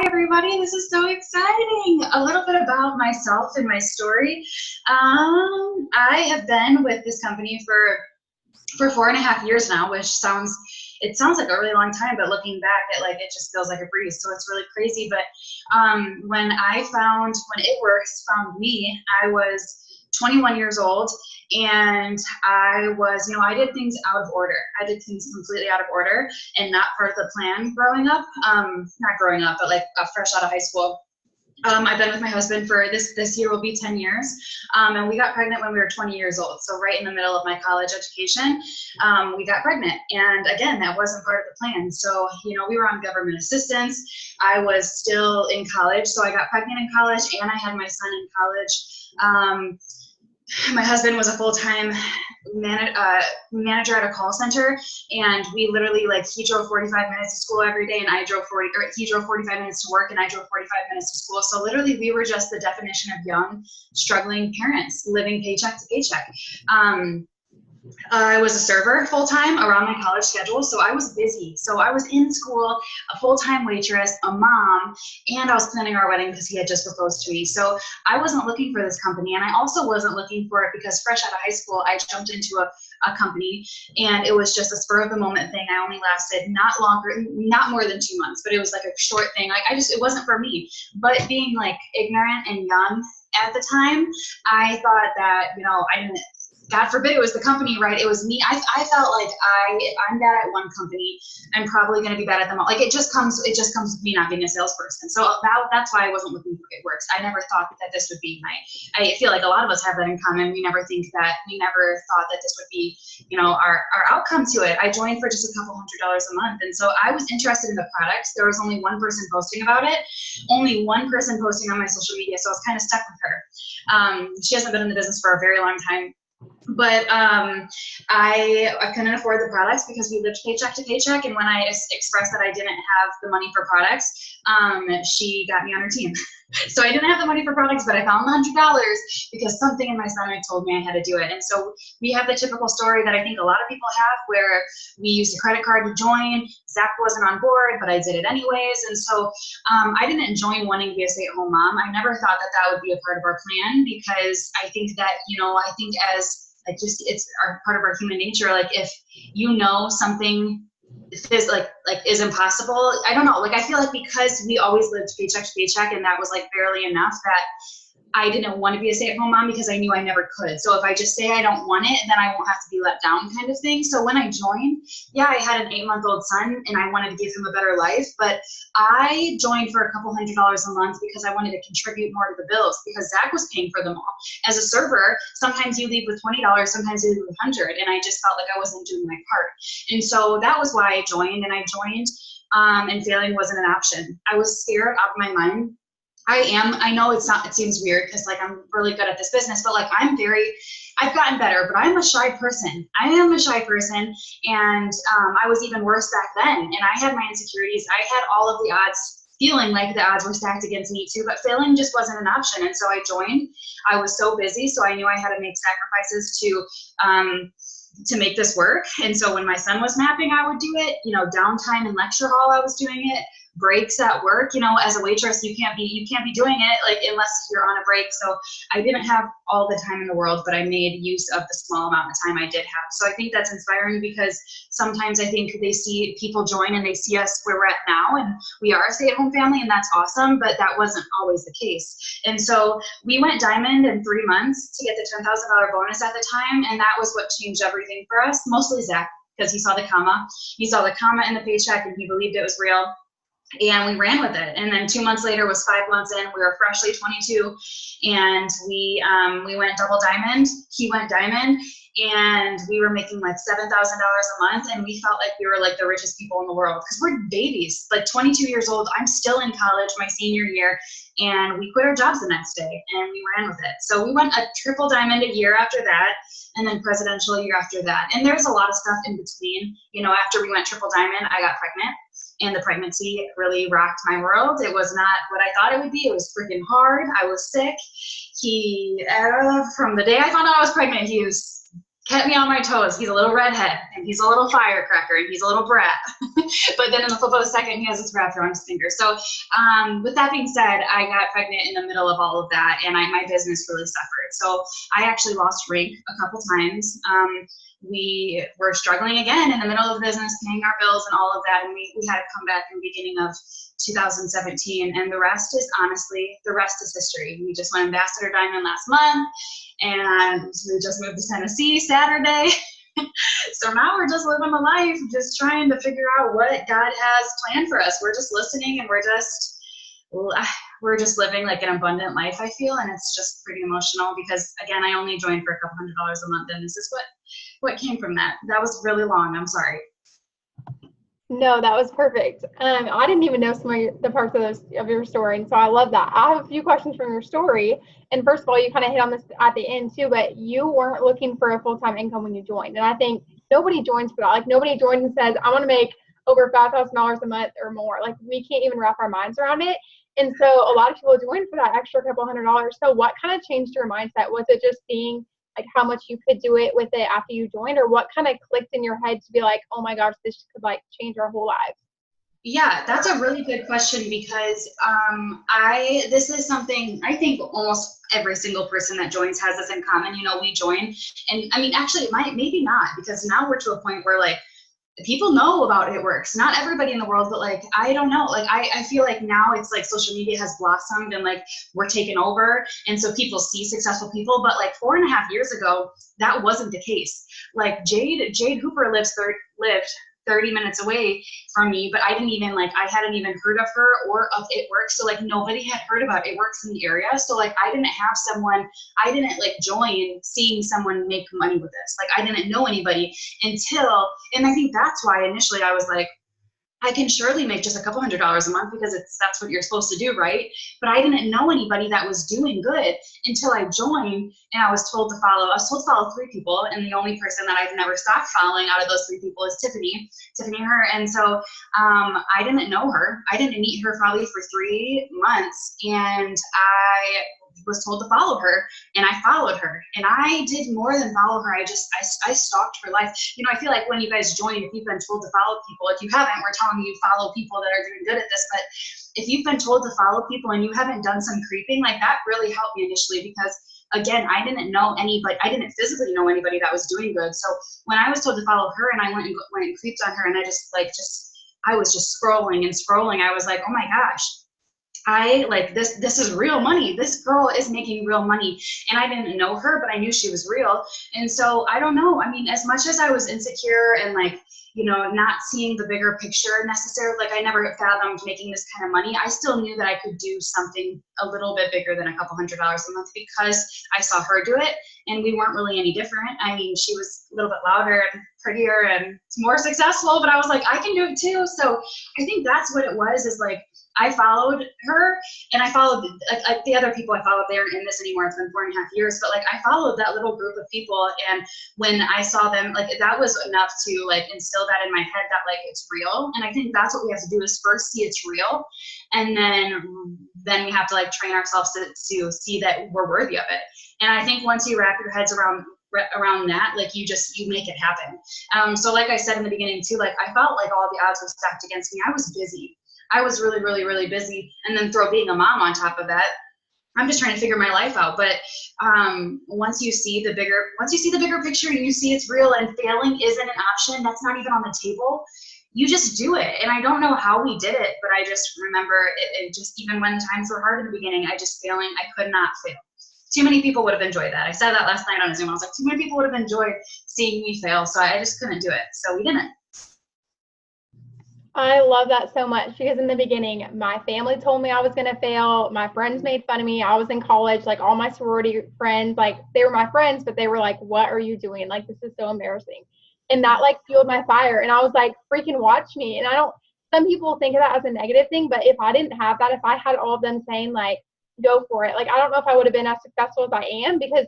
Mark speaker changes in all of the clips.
Speaker 1: everybody. This is so exciting. A little bit about myself and my story. I have been with this company for 4.5 years now, which sounds like a really long time, but looking back at it just feels like a breeze. So it's really crazy. But when It Works found me, I was 21 years old, and I did things out of order. I did things completely out of order and not part of the plan growing up. Not growing up, but fresh out of high school. I've been with my husband for this year will be 10 years. And we got pregnant when we were 20 years old. So right in the middle of my college education, we got pregnant. And again, that wasn't part of the plan. So, we were on government assistance. I was still in college. So I got pregnant in college and I had my son in college. My husband was a full-time manager at a call center, and we literally he drove 45 minutes to school every day, and he drove 45 minutes to work, and I drove 45 minutes to school. So literally we were just the definition of young, struggling parents living paycheck to paycheck. I was a server full-time around my college schedule, so I was busy. So I was in school, a full-time waitress, a mom, and I was planning our wedding because he had just proposed to me. So I wasn't looking for this company, and I also wasn't looking for it because fresh out of high school, I jumped into a company, and it was just a spur-of-the-moment thing. I only lasted not more than 2 months, but it was like a short thing. It wasn't for me. But being ignorant and young at the time, I thought that, I didn't, God forbid it was the company, right? It was me. I felt like if I'm bad at one company, I'm probably going to be bad at them all. It just comes with me not being a salesperson. So that's why I wasn't looking for It Works. I never thought that this would be I feel like a lot of us have that in common. We never thought that this would be, our outcome to it. I joined for just a couple $100s a month. And so I was interested in the products. There was only one person posting about it, only one person posting on my social media. So I was kind of stuck with her. She hasn't been in the business for a very long time. But I couldn't afford the products because we lived paycheck to paycheck. And when I expressed that I didn't have the money for products, she got me on her team. So I didn't have the money for products, but I found the $100 because something in my stomach told me I had to do it. And so we have the typical story that I think a lot of people have, where we used a credit card to join. Zach wasn't on board, but I did it anyways. And so I didn't join wanting to be a stay-at-home mom. I never thought that would be a part of our plan, because I think that, as it's part of our human nature. If something is impossible, I don't know. I feel like because we always lived paycheck to paycheck, and that was barely enough, that I didn't want to be a stay-at-home mom because I knew I never could. So if I just say I don't want it, then I won't have to be let down, kind of thing. So when I joined, I had an 8-month-old son and I wanted to give him a better life, but I joined for a couple $100s a month because I wanted to contribute more to the bills, because Zach was paying for them all. As a server, sometimes you leave with $20, sometimes you leave with $100, and I just felt like I wasn't doing my part. And so that was why I joined, and failing wasn't an option. I was scared out of my mind. I know it seems weird because I'm really good at this business, but I've gotten better, but I'm a shy person. I am a shy person, and I was even worse back then. And I had my insecurities. I had all of the odds, feeling like the odds were stacked against me too, but failing just wasn't an option. And so I joined. I was so busy, so I knew I had to make sacrifices to make this work. And so when my son was napping, I would do it. Downtime in lecture hall, I was doing it. Breaks at work, as a waitress, you can't be doing it unless you're on a break. So I didn't have all the time in the world, but I made use of the small amount of time I did have. So I think that's inspiring, because sometimes I think they see people join and they see us where we're at now, and we are a stay-at-home family, and that's awesome, but that wasn't always the case. And so we went diamond in 3 months to get the $10,000 bonus at the time, and that was what changed everything for us. Mostly Zach, because he saw the comma in the paycheck, and he believed it was real. And we ran with it. And then 2 months later was 5 months in. We were freshly 22, and we went double diamond. He went diamond, and we were making $7,000 a month, and we felt like we were the richest people in the world, because we're babies. 22 years old. I'm still in college, my senior year, and we quit our jobs the next day, and we ran with it. So we went a triple diamond a year after that, and then presidential a year after that. And there's a lot of stuff in between. After we went triple diamond, I got pregnant. And the pregnancy really rocked my world. It was not what I thought it would be. It was freaking hard. I was sick. From the day I found out I was pregnant, he was kept me on my toes. He's a little redhead, and he's a little firecracker, and he's a little brat. But then in the flip of a second, he has his wrapped around his finger. So with that being said, I got pregnant in the middle of all of that, and my business really suffered. So I actually lost rank a couple times. We were struggling again in the middle of business, paying our bills and all of that, and we had to come back in the beginning of 2017, and the rest is history. We just won Ambassador Diamond last month, and we just moved to Tennessee Saturday. So now we're just living the life, just trying to figure out what God has planned for us. We're just listening, and we're just living like an abundant life, I feel, and it's just pretty emotional because, again, I only joined for a couple $100s a month, and this is what came from that. That was really long. I'm sorry.
Speaker 2: No, that was perfect. I didn't even know some of the parts of your story, and so I love that. I have a few questions from your story. And first of all, you kind of hit on this at the end too, but you weren't looking for a full-time income when you joined. And I think nobody joins for that. Like, nobody joins and says, I want to make over $5,000 a month or more. Like, we can't even wrap our minds around it. And so a lot of people join for that extra couple $100s. So what kind of changed your mindset? Was it just seeing like how much you could do it with it after you joined, or what kind of clicked in your head to be like, oh my gosh, this could like change our whole lives?
Speaker 1: Yeah, that's a really good question because this is something I think almost every single person that joins has this in common. You know, we join, and I mean, actually, it might, maybe not, because now we're to a point where like people know about It Works. Not everybody in the world, but like, I don't know. Like, I feel like now it's like social media has blossomed and like we're taken over. And so people see successful people, but like 4.5 years ago, that wasn't the case. Like Jade Hooper lived 30 minutes away from me, but I hadn't even heard of her or of It Works. So like nobody had heard about It Works in the area. So like I didn't like join seeing someone make money with this. Like I didn't know anybody and I think that's why initially I was like, I can surely make just a couple $100s a month because that's what you're supposed to do, right? But I didn't know anybody that was doing good until I joined, and I was told to follow 3 people, and the only person that I've never stopped following out of those 3 people is Tiffany her. And so I didn't know her. I didn't meet her probably for 3 months, and I was told to follow her, and I followed her, and I did more than follow her. I stalked her life. You know, I feel like when you guys join, if you've been told to follow people, if you haven't, we're telling you follow people that are doing good at this, but if you've been told to follow people and you haven't done some creeping, like that really helped me initially because again, I didn't know anybody, I didn't physically know anybody that was doing good. So when I was told to follow her and I went and creeped on her, and I was just scrolling and scrolling, I was like, oh my gosh, I like this is real money. This girl is making real money. And I didn't know her, but I knew she was real. And so I don't know. I mean, as much as I was insecure and like, you know, not seeing the bigger picture necessarily, like I never fathomed making this kind of money, I still knew that I could do something a little bit bigger than a couple $100s a month because I saw her do it and we weren't really any different. I mean, she was a little bit louder and prettier and more successful, but I was like, I can do it too. So I think that's what it was, is like, I followed her and I followed like the other people I followed. They aren't in this anymore. It's been 4.5 years, but like I followed that little group of people. And when I saw them, like that was enough to like instill that in my head that like it's real. And I think that's what we have to do is first see it's real. And then we have to like train ourselves to see that we're worthy of it. And I think once you wrap your heads around that, like you make it happen. So like I said in the beginning too, like I felt like all the odds were stacked against me. I was busy. I was really, really, really busy. And then throw being a mom on top of that. I'm just trying to figure my life out. But once you see the bigger picture and you see it's real and failing isn't an option, that's not even on the table, you just do it. And I don't know how we did it, but I just remember it just, even when times were hard in the beginning, I could not fail. Too many people would have enjoyed that. I said that last night on Zoom. I was like, too many people would have enjoyed seeing me fail. So I just couldn't do it. So we didn't.
Speaker 2: I love that so much because in the beginning, my family told me I was going to fail. My friends made fun of me. I was in college, like all my sorority friends, like they were my friends, but they were like, what are you doing? Like, this is so embarrassing. And that like fueled my fire. And I was like, freaking watch me. And some people think of that as a negative thing, but if I didn't have that, if I had all of them saying like, go for it, like, I don't know if I would have been as successful as I am, because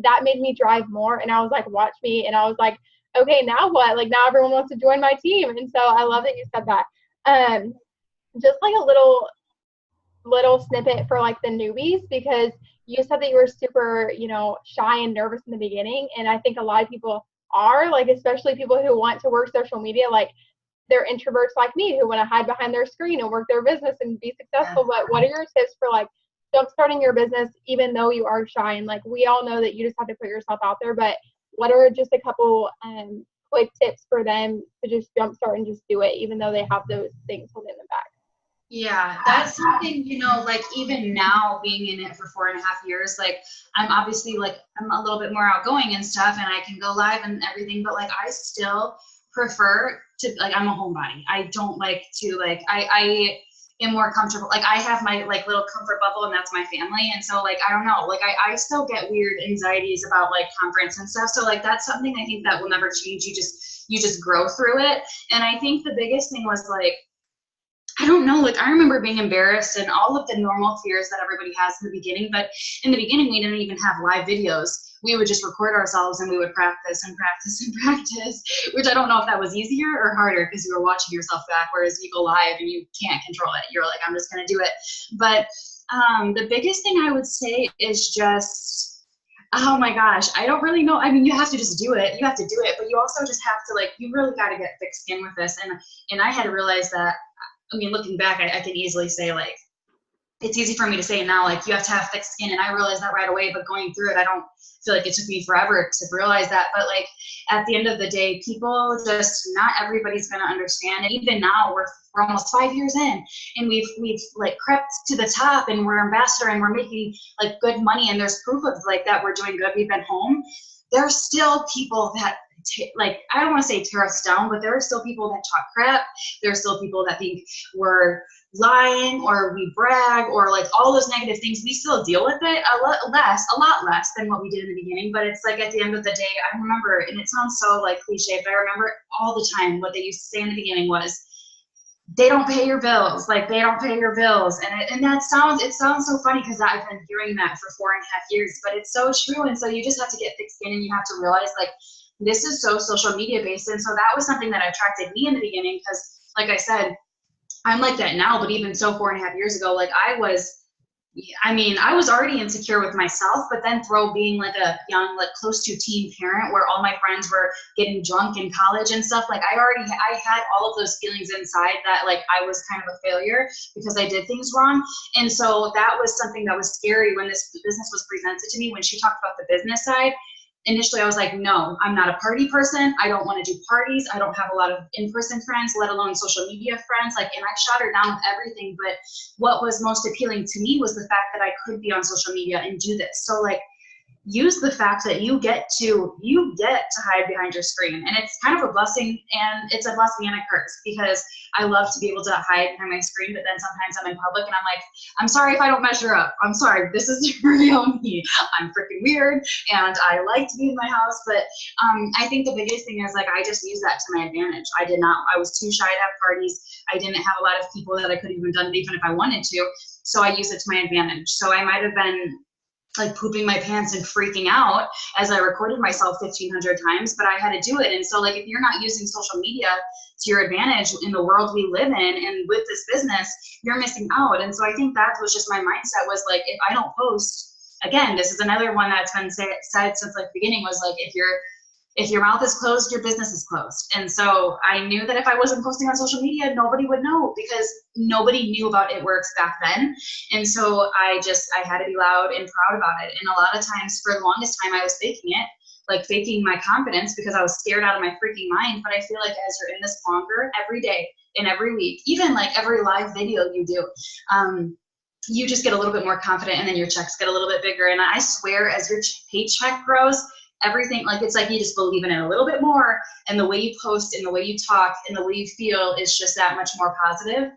Speaker 2: that made me drive more. And I was like, watch me. And I was like, okay, now what? Like, now everyone wants to join my team. And so I love that you said that. Just like a little little snippet for like the newbies, because you said that you were super, shy and nervous in the beginning. And I think a lot of people are, like, especially people who want to work social media, like they're introverts like me who want to hide behind their screen and work their business and be successful. But what are your tips for like jumpstarting your business, even though you are shy? And like, we all know that you just have to put yourself out there, but what are just a couple quick tips for them to just jumpstart and just do it, even though they have those things holding them back?
Speaker 1: Yeah, that's something, like even now being in it for 4.5 years, like I'm obviously like, I'm a little bit more outgoing and stuff and I can go live and everything, but like I still prefer to, like, I'm a homebody. I don't like to, like, I am more comfortable. Like I have my like little comfort bubble and that's my family. And so like, I don't know, like I still get weird anxieties about like conference and stuff. So like, that's something I think that will never change. You just grow through it. And I think the biggest thing was like, I don't know, like I remember being embarrassed and all of the normal fears that everybody has in the beginning, but in the beginning we didn't even have live videos. We would just record ourselves and we would practice and practice and practice, which I don't know if that was easier or harder because you were watching yourself back, whereas you go live and you can't control it. You're like, I'm just gonna do it. But the biggest thing I would say is just, oh my gosh, I don't really know. I mean, you have to just do it. You have to do it, but you also just have to, like, you really got to get thick skin with this. And I had to realize that, I mean, looking back, I can easily say, like, it's easy for me to say now, like, you have to have thick skin, and I realized that right away, but going through it, I don't feel like it took me forever to realize that. But like, at the end of the day, people just, not everybody's going to understand. And even now, we're almost 5 years in, and we've like crept to the top, and we're ambassador, and we're making like good money, and there's proof of like that we're doing good. We've been home. There's still people that, like, I don't want to say tear us down, but there are still people that talk crap. There are still people that think we're lying or we brag or like all those negative things. We still deal with it a lot less than what we did in the beginning. But it's like, at the end of the day, I remember, and it sounds so like cliche, but I remember all the time what they used to say in the beginning was, they don't pay your bills. Like, they don't pay your bills. And it sounds so funny because I've been hearing that for 4.5 years, but it's so true. And so you just have to get thick skin, and you have to realize, like, this is so social media based. And so that was something that attracted me in the beginning, because like I said, I'm like that now, but even so 4.5 years ago, like I was already insecure with myself, but then throw being like a young, like close to teen parent where all my friends were getting drunk in college and stuff. Like I had all of those feelings inside that like I was kind of a failure because I did things wrong. And so that was something that was scary when this business was presented to me. When she talked about the business side, initially I was like, no, I'm not a party person. I don't want to do parties. I don't have a lot of in-person friends, let alone social media friends. Like, and I shot her down with everything. But what was most appealing to me was the fact that I could be on social media and do this. So like, use the fact that you get to hide behind your screen. And it's kind of a blessing, and it's a blessing and a curse, because I love to be able to hide behind my screen, but then sometimes I'm in public and I'm like, I'm sorry if I don't measure up. I'm sorry, this is real me. I'm freaking weird and I like to be in my house. But I think the biggest thing is like, I just use that to my advantage. I was too shy to have parties. I didn't have a lot of people that I could have even done even if I wanted to. So I use it to my advantage. So I might have been like pooping my pants and freaking out as I recorded myself 1,500 times, but I had to do it. And so like, if you're not using social media to your advantage in the world we live in and with this business, you're missing out. And so I think that was just my mindset, was like, if I don't post, again, this is another one that's been said since like the beginning, was like, if your mouth is closed, your business is closed. And so I knew that if I wasn't posting on social media, nobody would know, because nobody knew about It Works back then. And so I had to be loud and proud about it. And a lot of times, for the longest time, I was faking it, like faking my confidence, because I was scared out of my freaking mind. But I feel like as you're in this longer, every day and every week, even like every live video you do, you just get a little bit more confident, and then your checks get a little bit bigger. And I swear, as your paycheck grows, everything, like, it's like you just believe in it a little bit more, and the way you post and the way you talk and the way you feel is just that much more positive.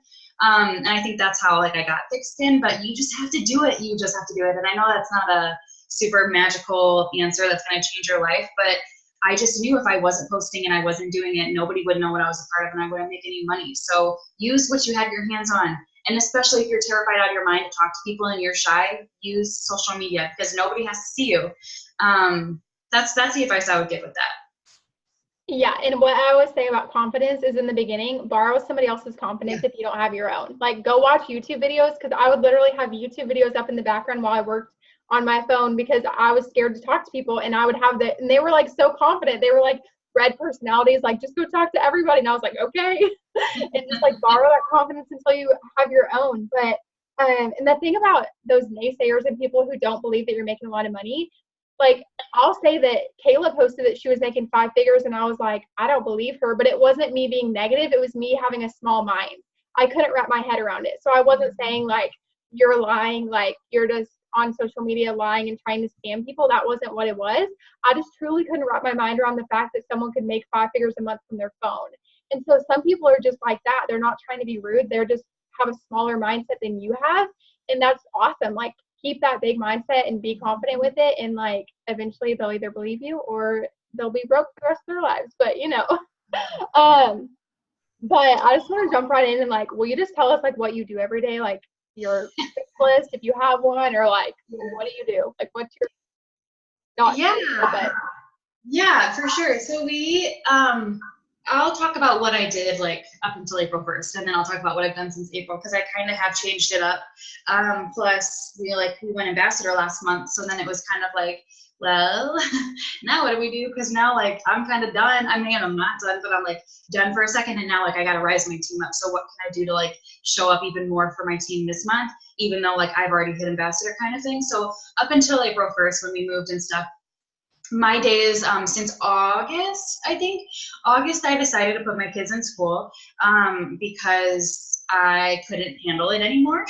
Speaker 1: And I think that's how like I got thick skin. But you just have to do it. You just have to do it. And I know that's not a super magical answer that's going to change your life, but I just knew if I wasn't posting and I wasn't doing it, nobody would know what I was a part of, and I wouldn't make any money. So use what you have your hands on. And especially if you're terrified out of your mind to talk to people and you're shy, use social media, because nobody has to see you. That's the advice I would give with that.
Speaker 2: Yeah, and what I always say about confidence is in the beginning, borrow somebody else's confidence if you don't have your own. Like, go watch YouTube videos, because I would literally have YouTube videos up in the background while I worked on my phone because I was scared to talk to people, and I would have and they were like so confident. They were like red personalities, like just go talk to everybody. And I was like, okay. And just like borrow that confidence until you have your own. But and the thing about those naysayers and people who don't believe that you're making a lot of money, like, I'll say that Kayla posted that she was making 5 figures, and I was like, I don't believe her. But it wasn't me being negative. It was me having a small mind. I couldn't wrap my head around it. So I wasn't saying like, you're lying, like you're just on social media lying and trying to scam people. That wasn't what it was. I just truly couldn't wrap my mind around the fact that someone could make 5 figures a month from their phone. And so some people are just like that. They're not trying to be rude. They're just have a smaller mindset than you have. And that's awesome. Like, keep that big mindset and be confident with it. And like, eventually they'll either believe you or they'll be broke the rest of their lives. But but I just want to jump right in and like, will you just tell us like what you do every day? Like your list, if you have one, or like, what do you do? Like, what's your, not,
Speaker 1: Yeah.
Speaker 2: but
Speaker 1: Yeah, for sure. So I'll talk about what I did like up until April 1st, and then I'll talk about what I've done since April, because I kind of have changed it up. Plus we went ambassador last month. So then it was kind of like, well, now what do we do? Because now like I'm kind of done. I mean, I'm not done, but I'm like done for a second. And now like I got to rise my team up. So what can I do to like show up even more for my team this month, even though like I've already hit ambassador kind of thing. So up until April 1st, when we moved and stuff, my days since August, I decided to put my kids in school because I couldn't handle it anymore.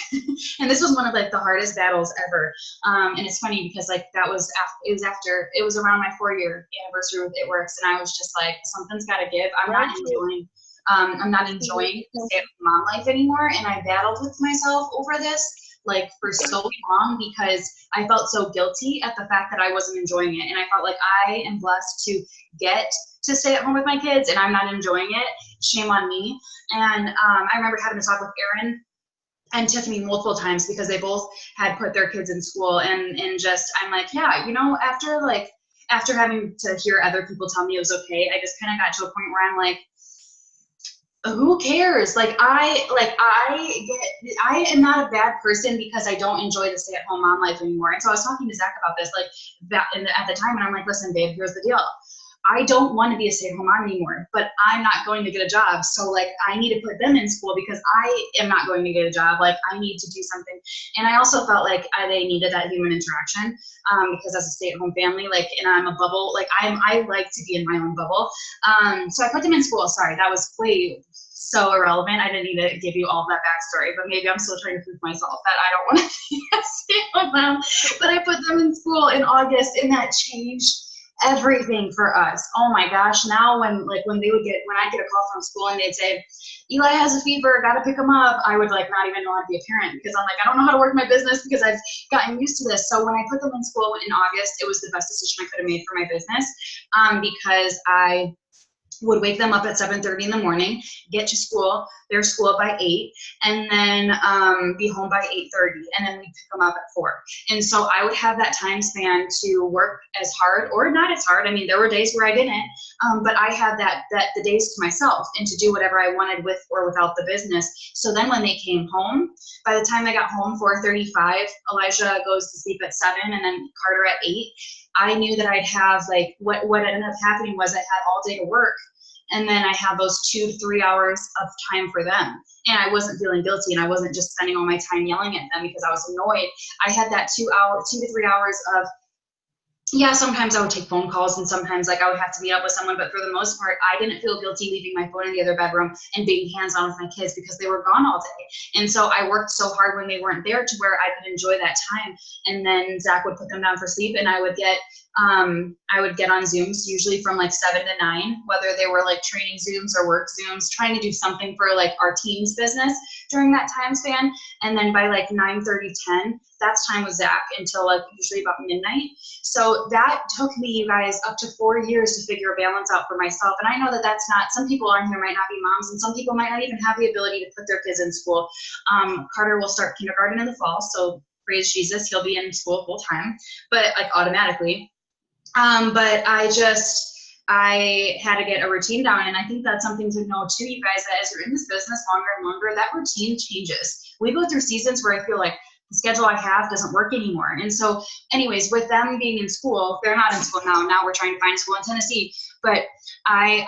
Speaker 1: And this was one of like the hardest battles ever. And it's funny because like it was around my 4-year anniversary with It Works, and I was just like, something's got to give. I'm not enjoying the stay-at-home mom life anymore, and I battled with myself over this like for so long because I felt so guilty at the fact that I wasn't enjoying it. And I felt like I am blessed to get to stay at home with my kids and I'm not enjoying it. Shame on me. And I remember having to talk with Erin and Tiffany multiple times because they both had put their kids in school, and just, I'm like, yeah, after having to hear other people tell me it was okay, I just kind of got to a point where I'm like, who cares? I am not a bad person because I don't enjoy the stay-at-home mom life anymore. And so I was talking to Zach about this at the time, and I'm like, listen, babe, here's the deal. I don't want to be a stay-at-home mom anymore, but I'm not going to get a job. So like, I need to put them in school because I am not going to get a job. Like, I need to do something. And I also felt like they needed that human interaction because as a stay-at-home family, like, and I'm a bubble, like I like to be in my own bubble. So I put them in school. Sorry, that was so irrelevant. I didn't need to give you all that backstory, but maybe I'm still trying to prove myself that I don't want to be a stay-at-home mom. But I put them in school in August, and that changed everything for us. Oh my gosh. Now when I get a call from school and they'd say, Eli has a fever, gotta pick him up, I would like not even know how to be a parent because I'm like, I don't know how to work my business because I've gotten used to this. So when I put them in school in August, it was the best decision I could have made for my business because I would wake them up at 7:30 in the morning, get to school, their school by 8, and then be home by 8:30, and then we pick them up at 4. And so I would have that time span to work as hard or not as hard. I mean, there were days where I didn't, but I had the days to myself and to do whatever I wanted with or without the business. So then when they came home, by the time they got home 4:35, Elijah goes to sleep at 7, and then Carter at 8. I knew that I'd have like what ended up happening was I had all day to work. And then I had those 2 to 3 hours of time for them. And I wasn't feeling guilty, and I wasn't just spending all my time yelling at them because I was annoyed. I had that 2 to 3 hours of, yeah, sometimes I would take phone calls and sometimes like I would have to meet up with someone, but for the most part, I didn't feel guilty leaving my phone in the other bedroom and being hands-on with my kids because they were gone all day. And so I worked so hard when they weren't there to where I could enjoy that time. And then Zach would put them down for sleep, and I would get on Zooms, usually from like 7 to 9, whether they were like training Zooms or work Zooms, trying to do something for like our team's business during that time span. And then by like 9:30, 10, that's time with Zach until like usually about midnight. So that took me, you guys, up to 4 years to figure a balance out for myself. And I know that that's not, some people on here might not be moms, and some people might not even have the ability to put their kids in school. Carter will start kindergarten in the fall, so praise Jesus, he'll be in school full time, but like automatically. But I had to get a routine down. And I think that's something to know too, you guys, that as you're in this business longer and longer, that routine changes. We go through seasons where I feel like the schedule I have doesn't work anymore. And so anyways, with them being in school, they're not in school now. Now we're trying to find a school in Tennessee. But I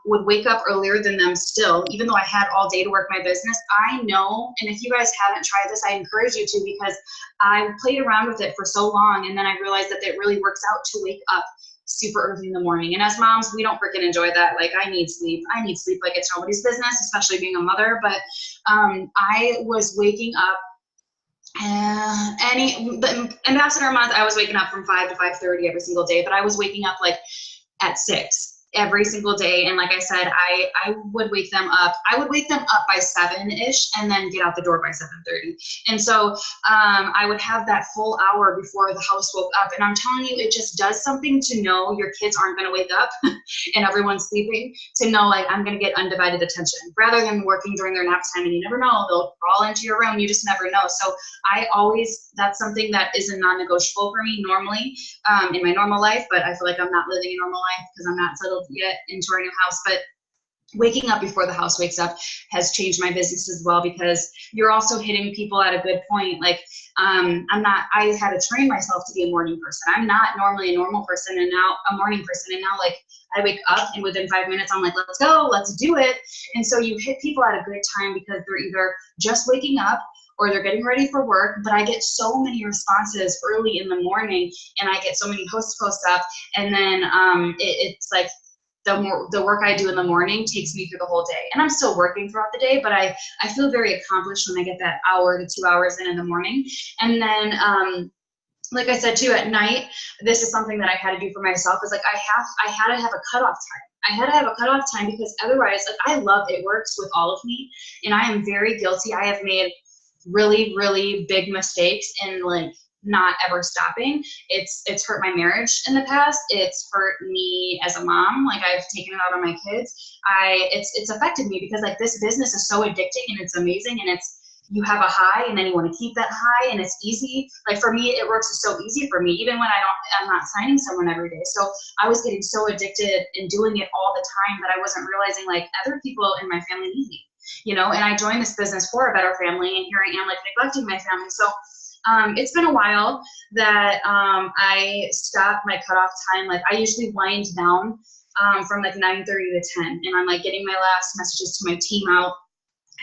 Speaker 1: would wake up earlier than them still, even though I had all day to work my business. I know, and if you guys haven't tried this, I encourage you to, because I played around with it for so long, and then I realized that it really works out to wake up super early in the morning. And as moms, we don't freaking enjoy that. Like, I need sleep. I need sleep like it's nobody's business, especially being a mother. But I was waking up the ambassador month, I was waking up from 5 to 5:30 every single day, but I was waking up like at 6 every single day. And like I said, I would wake them up. I would wake them up by 7-ish and then get out the door by 7:30. And so I would have that full hour before the house woke up. And I'm telling you, it just does something to know your kids aren't going to wake up and everyone's sleeping, to know like I'm going to get undivided attention rather than working during their nap time. And you never know, they'll crawl into your room. You just never know. So that's something that is a non-negotiable for me normally in my normal life, but I feel like I'm not living a normal life because I'm not settled yet into our new house. But waking up before the house wakes up has changed my business as well, because you're also hitting people at a good point. Like I had to train myself to be a morning person. I'm not normally a normal person, and now a morning person. And now like I wake up and within 5 minutes, I'm like, let's go, let's do it. And so you hit people at a good time because they're either just waking up or they're getting ready for work. But I get so many responses early in the morning, and I get so many posts up, and then it's like the work I do in the morning takes me through the whole day. And I'm still working throughout the day, but I feel very accomplished when I get that hour to 2 hours in the morning. And then like I said too, at night, this is something that I had to do for myself, is like I had to have a cutoff time. I had to have a cutoff time, because otherwise, like, I love It Works with all of me, and I am very guilty. I have made really, really big mistakes in like not ever stopping. It's hurt my marriage in the past. It's hurt me as a mom. Like, I've taken it out on my kids. It's affected me, because like this business is so addicting and it's amazing, and you have a high and then you want to keep that high, and it's easy. Like for me, It Works is so easy for me, even when I'm not signing someone every day. So I was getting so addicted and doing it all the time that I wasn't realizing like other people in my family need me, and I joined this business for a better family, and here I am like neglecting my family. So it's been a while that I stopped my cutoff time. Like I usually wind down from like 9:30 to 10, and I'm like getting my last messages to my team out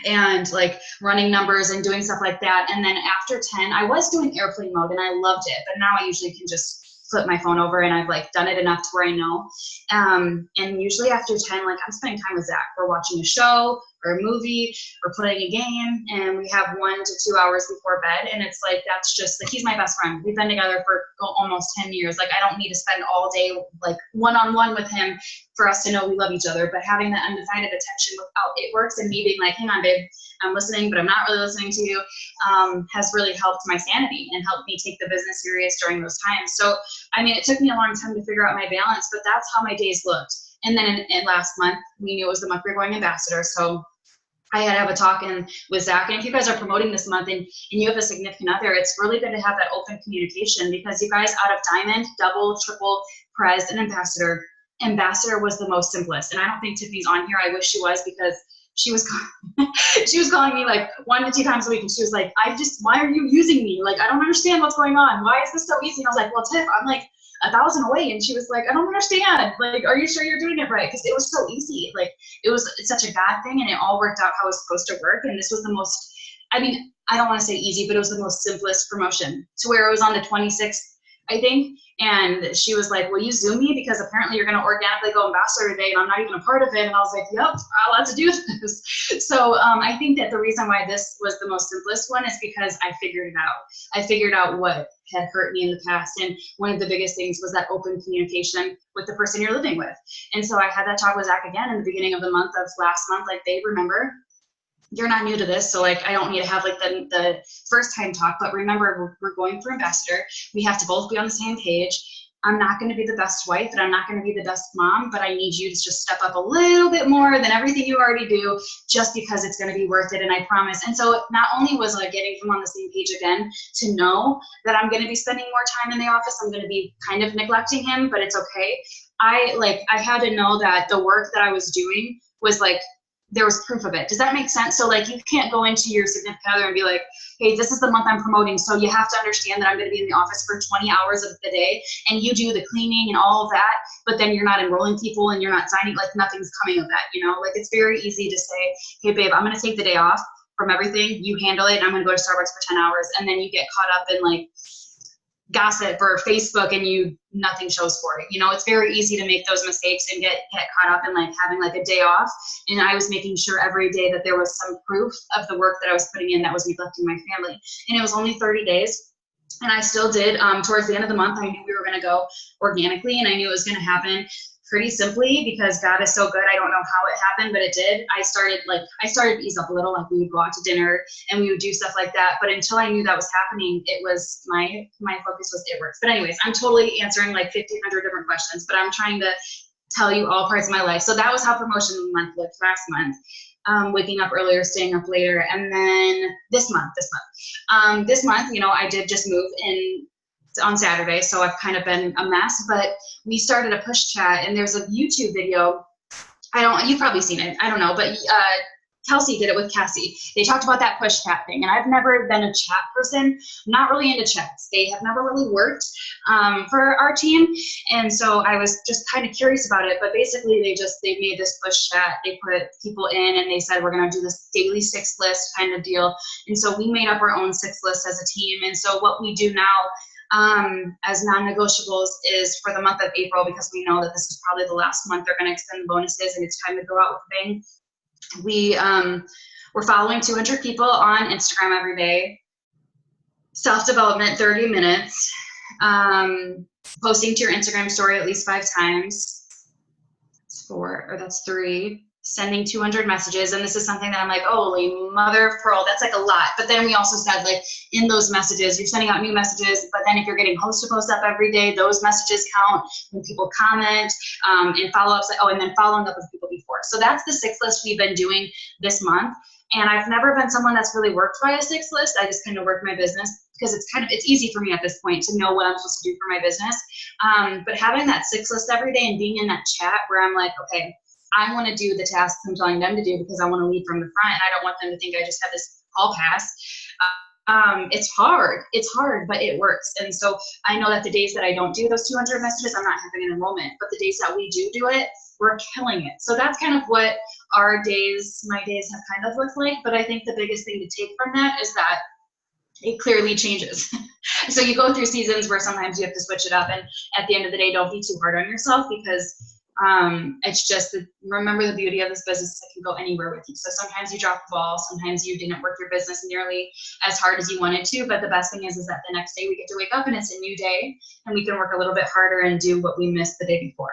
Speaker 1: and like running numbers and doing stuff like that. And then after 10, I was doing airplane mode and I loved it, but now I usually can just flip my phone over, and I've like done it enough to where I know. And usually after 10, like I'm spending time with Zach. We're watching a show or a movie or playing a game, and we have 1 to 2 hours before bed. And it's like, that's just like, he's my best friend. We've been together for almost 10 years. Like I don't need to spend all day like one-on-one with him for us to know we love each other. But having that undivided attention without It Works, and me being like, hang on babe, I'm listening, but I'm not really listening to you, has really helped my sanity and helped me take the business serious during those times. So, I mean, it took me a long time to figure out my balance, but that's how my days looked. And then in last month, we knew it was the month we were going ambassador. So I had to have a talk with Zach. And if you guys are promoting this month and you have a significant other, it's really good to have that open communication, because you guys, out of Diamond, Double, Triple, Prez, and Ambassador was the most simplest. And I don't think Tiffany's on here. I wish she was, because she was calling me like 1 to 2 times a week, and she was like, why are you using me? Like, I don't understand what's going on. Why is this so easy? And I was like, well, Tiff, I'm like 1,000 away. And she was like, I don't understand. Like, are you sure you're doing it right? Because it was so easy. Like, it's such a God thing, and it all worked out how it was supposed to work. And this was the most, I mean, I don't want to say easy, but it was the most simplest promotion, to where it was on the 26th, I think. And she was like, will you Zoom me? Because apparently you're going to organically go ambassador today, and I'm not even a part of it. And I was like, yep, I'll have to do this. So I think that the reason why this was the most simplest one is because I figured it out. I figured out what had hurt me in the past. And one of the biggest things was that open communication with the person you're living with. And so I had that talk with Zach again in the beginning of the month of last month. Like, babe, remember, you're not new to this, so like I don't need to have like the first time talk, but remember, we're going for ambassador. We have to both be on the same page. I'm not going to be the best wife, and I'm not going to be the best mom, but I need you to just step up a little bit more than everything you already do, just because it's going to be worth it, and I promise. And so not only was I getting him on the same page again, to know that I'm going to be spending more time in the office, I'm going to be kind of neglecting him, but it's okay. I had to know that the work that I was doing was like, there was proof of it. Does that make sense? So like, you can't go into your significant other and be like, hey, this is the month I'm promoting, so you have to understand that I'm going to be in the office for 20 hours of the day, and you do the cleaning and all of that, but then you're not enrolling people and you're not signing, like nothing's coming of that, you know? Like, it's very easy to say, hey babe, I'm going to take the day off from everything, you handle it, and I'm going to go to Starbucks for 10 hours, and then you get caught up in like gossip or Facebook and nothing shows for it. You know, it's very easy to make those mistakes and get caught up in like having like a day off. And I was making sure every day that there was some proof of the work that I was putting in that was neglecting my family. And it was only 30 days. And I still did. Towards the end of the month, I knew we were going to go organically, and I knew it was going to happen pretty simply because God is so good. I don't know how it happened, but it did. I started to ease up a little. Like, we would go out to dinner and we would do stuff like that. But until I knew that was happening, it was my focus was it works. But anyways, I'm totally answering like 1,500 different questions, but I'm trying to tell you all parts of my life. So that was how promotion month looked last month. Waking up earlier, staying up later. And then this month, you know, I did just move in on Saturday, so I've kind of been a mess, but we started a push chat, and there's a YouTube video. You've probably seen it, I don't know, but Kelsey did it with Cassie. They talked about that push chat thing, and I've never been a chat person. I'm not really into chats. They have never really worked for our team, and so I was just kind of curious about it. But basically, they made this push chat. They put people in, and they said, we're going to do this daily 6 list kind of deal. And so we made up our own 6 lists as a team. And so what we do now as non-negotiables is for the month of April, because we know that this is probably the last month they're going to extend the bonuses and it's time to go out with a bang. We're following 200 people on Instagram every day. Self-development, 30 minutes. Posting to your Instagram story at least 5 times. That's 4, or that's 3. Sending 200 messages, and this is something that I'm like, holy mother of pearl, that's like a lot. But then we also said, like, in those messages, you're sending out new messages, but then if you're getting host to post up every day, those messages count when people comment, and follow-ups, and then following up with people before. So that's the 6 list we've been doing this month. And I've never been someone that's really worked by a 6 list. I just kind of work my business because it's easy for me at this point to know what I'm supposed to do for my business. But having that 6 list every day and being in that chat where I'm like, okay, I want to do the tasks I'm telling them to do because I want to lead from the front, and I don't want them to think I just have this all pass. It's hard, but it works. And so I know that the days that I don't do those 200 messages, I'm not having an enrollment, but the days that we do it, we're killing it. So that's kind of what my days have kind of looked like. But I think the biggest thing to take from that is that it clearly changes. So you go through seasons where sometimes you have to switch it up, and at the end of the day, don't be too hard on yourself, because it's just remember the beauty of this business. It can go anywhere with you. So sometimes you drop the ball, sometimes you didn't work your business nearly as hard as you wanted to, but the best thing is that the next day we get to wake up and it's a new day, and we can work a little bit harder and do what we missed the day before.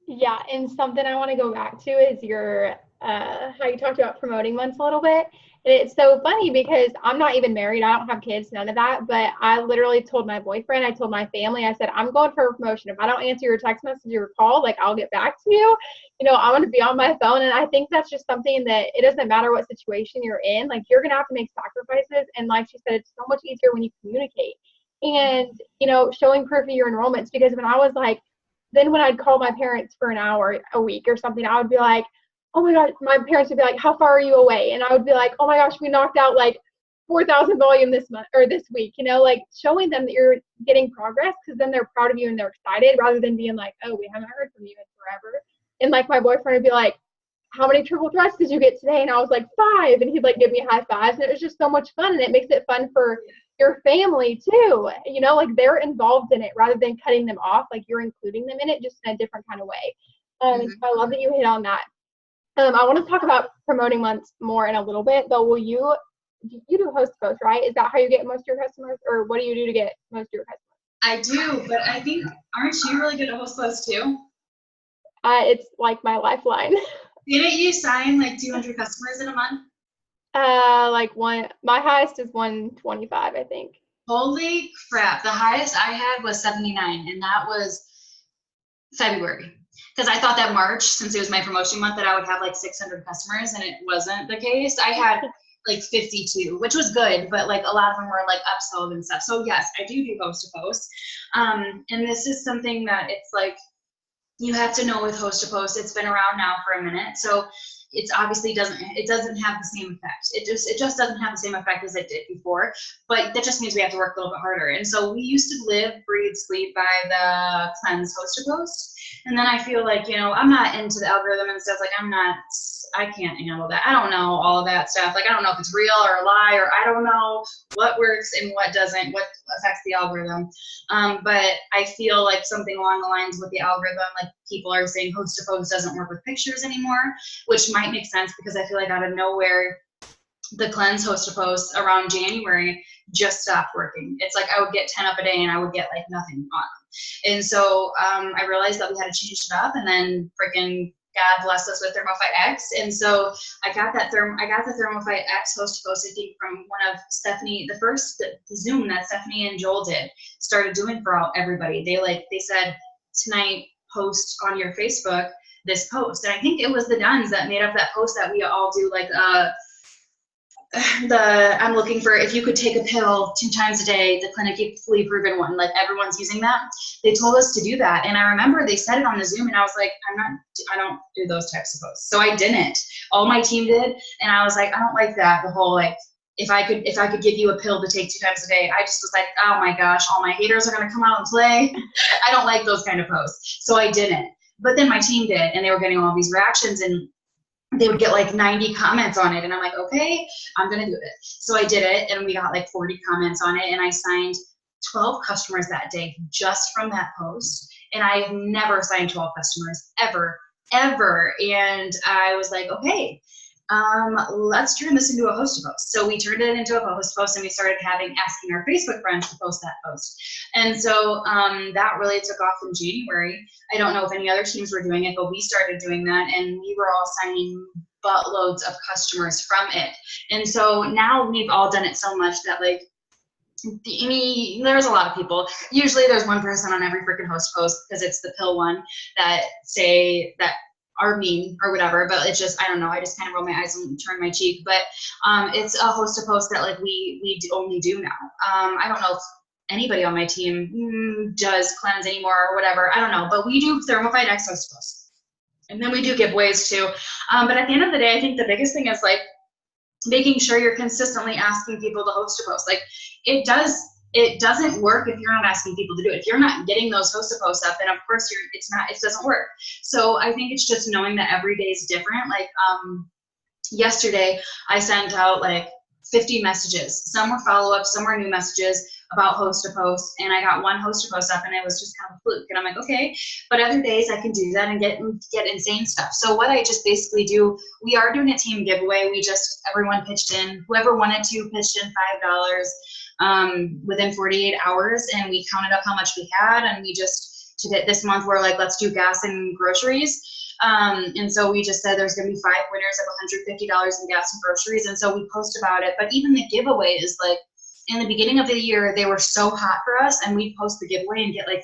Speaker 2: Yeah, and something I want to go back to is your how you talked about promoting months a little bit. And it's so funny because I'm not even married. I don't have kids, none of that. But I literally told my boyfriend, I told my family, I said, I'm going for a promotion. If I don't answer your text message or call, like, I'll get back to you. You know, I want to be on my phone. And I think that's just something that it doesn't matter what situation you're in. Like, you're going to have to make sacrifices. And like she said, it's so much easier when you communicate. And, you know, showing proof of your enrollments. Because when I was like, then when I'd call my parents for an hour a week or something, I would be like, oh my God, my parents would be like, how far are you away? And I would be like, oh my gosh, we knocked out like 4,000 volume this month or this week, you know, like showing them that you're getting progress, because then they're proud of you and they're excited, rather than being like, oh, we haven't heard from you in forever. And like my boyfriend would be like, how many triple threats did you get today? And I was like, 5. And he'd like give me high fives. And it was just so much fun. And it makes it fun for your family too. You know, like they're involved in it rather than cutting them off. Like you're including them in it just in a different kind of way. And so I love that you hit on that. I want to talk about promoting months more in a little bit, but you do host posts, right? Is that how you get most of your customers, or what do you do to get most of your customers?
Speaker 1: I do, but I think, aren't you really good at host posts too?
Speaker 2: It's like my lifeline.
Speaker 1: Didn't you sign like 200 customers in a month?
Speaker 2: My highest is 125, I think.
Speaker 1: Holy crap. The highest I had was 79, and that was February. Because I thought that March, since it was my promotion month, that I would have like 600 customers, and it wasn't the case. I like 52, which was good, but like a lot of them were like upsold and stuff. So yes, I do host to post. And this is something that it's like, you have to know with host to post, it's been around now for a minute. So it's obviously doesn't have the same effect. It just doesn't have the same effect as it did before, but that just means we have to work a little bit harder. And so we used to live, breathe, sleep by the cleanse host to post. And then I feel like, you know, I'm not into the algorithm and stuff. Like I can't handle that. I don't know all of that stuff. Like, I don't know if it's real or a lie, or I don't know what works and what doesn't, what affects the algorithm. But I feel like something along the lines with the algorithm, like people are saying host to post doesn't work with pictures anymore, which might make sense because I feel like out of nowhere, the cleanse host to post around January just stopped working. It's like I would get 10 up a day and I would get like nothing on them. And so I realized that we had to change it up, and then freaking God blessed us with Thermophyte X. And so I got the Thermophyte X host to post, I think, from one of Stephanie, the Zoom that Stephanie and Joel started doing for everybody. They said, tonight, post on your Facebook this post. And I think it was the Duns that made up that post that we all do, like I'm looking for, if you could take a pill 2 times a day, the clinically proven one, like everyone's using that. They told us to do that. And I remember they said it on the Zoom, and I was like, I don't do those types of posts. So I didn't. All my team did. And I was like, I don't like that. The whole, like, if I could give you a pill to take 2 times a day, I just was like, oh my gosh, all my haters are going to come out and play. I don't like those kind of posts. So I didn't. But then my team did, and they were getting all these reactions, and they would get like 90 comments on it. And I'm like, okay, I'm going to do it. So I did it, and we got like 40 comments on it. And I signed 12 customers that day just from that post. And I have never signed 12 customers ever. And I was like, okay, let's turn this into a host to post. So we turned it into a host to post, and we started asking our Facebook friends to post that post. And so that really took off in January. I don't know if any other teams were doing it, but we started doing that, and we were all signing buttloads of customers from it. And so now we've all done it so much that, like, I mean, there's a lot of people. Usually there's one person on every freaking host post, because it's the pill one, that say that are mean or whatever, but it's just, I don't know, I just kind of roll my eyes and turn my cheek. But it's a host to post that, like, we only do now. I don't know if anybody on my team does cleanse anymore or whatever, I don't know, but we do Thermophyte X host to post. And then we do giveaways too. But at the end of the day, I think the biggest thing is, like, making sure you're consistently asking people to host to post. Like, it doesn't work if you're not asking people to do it. If you're not getting those host to posts up, then of course it doesn't work. So I think it's just knowing that every day is different. Like yesterday I sent out like 50 messages. Some were follow-ups, some were new messages about host to post, and I got one host to post up, and it was just kind of a fluke. And I'm like, okay, but other days I can do that and get insane stuff. So what I just basically do, we are doing a team giveaway. Everyone pitched in. Whoever wanted to pitched in $5 within 48 hours, and we counted up how much we had, and we just this month we're like, let's do gas and groceries. And so we just said there's going to be 5 winners of $150 in gas and groceries. And so we post about it. But even the giveaway is like, in the beginning of the year, they were so hot for us, and we'd post the giveaway and get like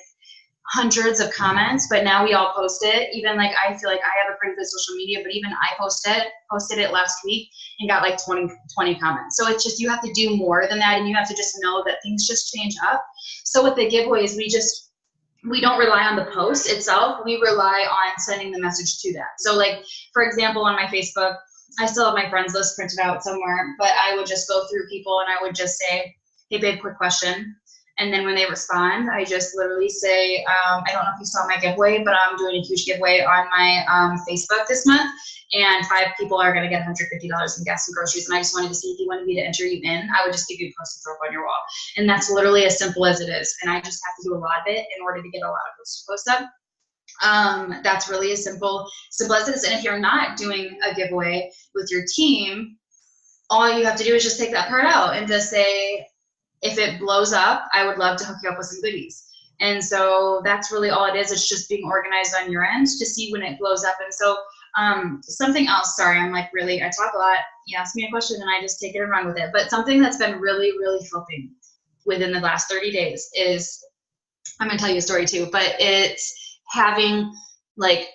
Speaker 1: hundreds of comments, but now we all post it. Even like, I feel like I have a pretty good social media, but even I posted it last week and got like 20 comments. So it's just, you have to do more than that, and you have to just know that things just change up. So with the giveaways, we don't rely on the post itself. We rely on sending the message to that. So like, for example, on my Facebook, I still have my friends list printed out somewhere, but I would just go through people and I would just say, hey babe, quick question. And then when they respond, I just literally say, I don't know if you saw my giveaway, but I'm doing a huge giveaway on my Facebook this month, and 5 people are going to get $150 in gas and groceries. And I just wanted to see if you wanted me to enter you in. I would just give you a post to throw up on your wall. And that's literally as simple as it is. And I just have to do a lot of it in order to get a lot of posts to post up. That's really as simple as it is. And if you're not doing a giveaway with your team, all you have to do is just take that part out and just say, if it blows up, I would love to hook you up with some goodies. And so that's really all it is. It's just being organized on your end to see when it blows up. And so something else, sorry, I'm like really, I talk a lot. You ask me a question and I just take it and run with it. But something that's been really, really helping within the last 30 days is, I'm going to tell you a story too, but it's having like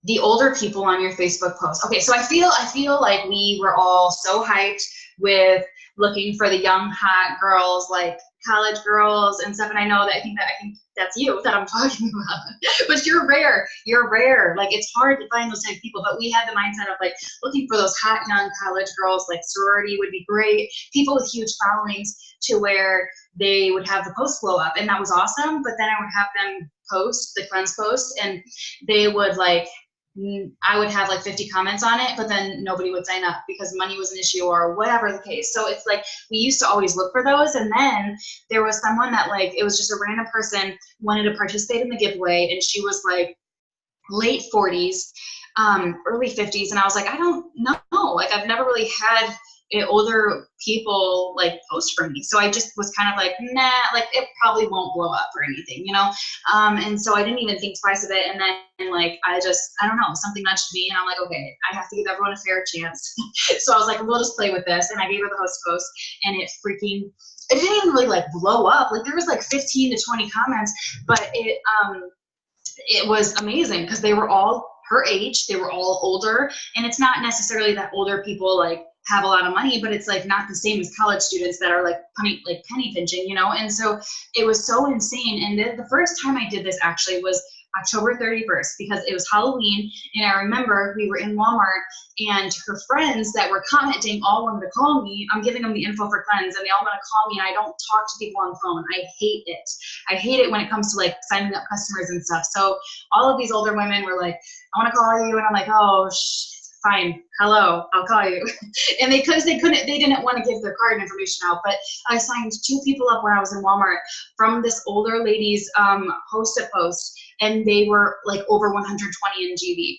Speaker 1: the older people on your Facebook post. Okay, so I feel like we were all so hyped with looking for the young, hot girls, like college girls and stuff. And I think that's you that I'm talking about. But you're rare. You're rare. Like, it's hard to find those type of people. But we had the mindset of like looking for those hot young college girls. Like, sorority would be great. People with huge followings to where they would have the post blow up, and that was awesome. But then I would have them post, the friends post, and they would like, I would have like 50 comments on it, but then nobody would sign up because money was an issue or whatever the case. So it's like, we used to always look for those. And then there was someone that like, it was just a random person wanted to participate in the giveaway, and she was like late 40s, early 50s. And I was like, I don't know. Like, I've never really had older people like post for me. So I just was kind of like, nah, like it probably won't blow up or anything, you know? And so I didn't even think twice of it. And then like, I don't know, something nudged me, and I'm like, okay, I have to give everyone a fair chance. So I was like, we'll just play with this. And I gave her the host post, and it didn't even really like blow up. Like, there was like 15 to 20 comments, but it was amazing because they were all her age, they were all older. And it's not necessarily that older people like have a lot of money, but it's like not the same as college students that are like penny pinching, you know? And so it was so insane. And the first time I did this actually was October 31st, because it was Halloween. And I remember we were in Walmart, and her friends that were commenting all wanted to call me. I'm giving them the info for cleanse, and they all want to call me, and I don't talk to people on the phone. I hate it. I hate it when it comes to like signing up customers and stuff. So all of these older women were like, I want to call you. And I'm like, oh, fine, hello, I'll call you. And they didn't want to give their card information out. But I signed 2 people up when I was in Walmart from this older lady's post, and they were like over 120 in GV.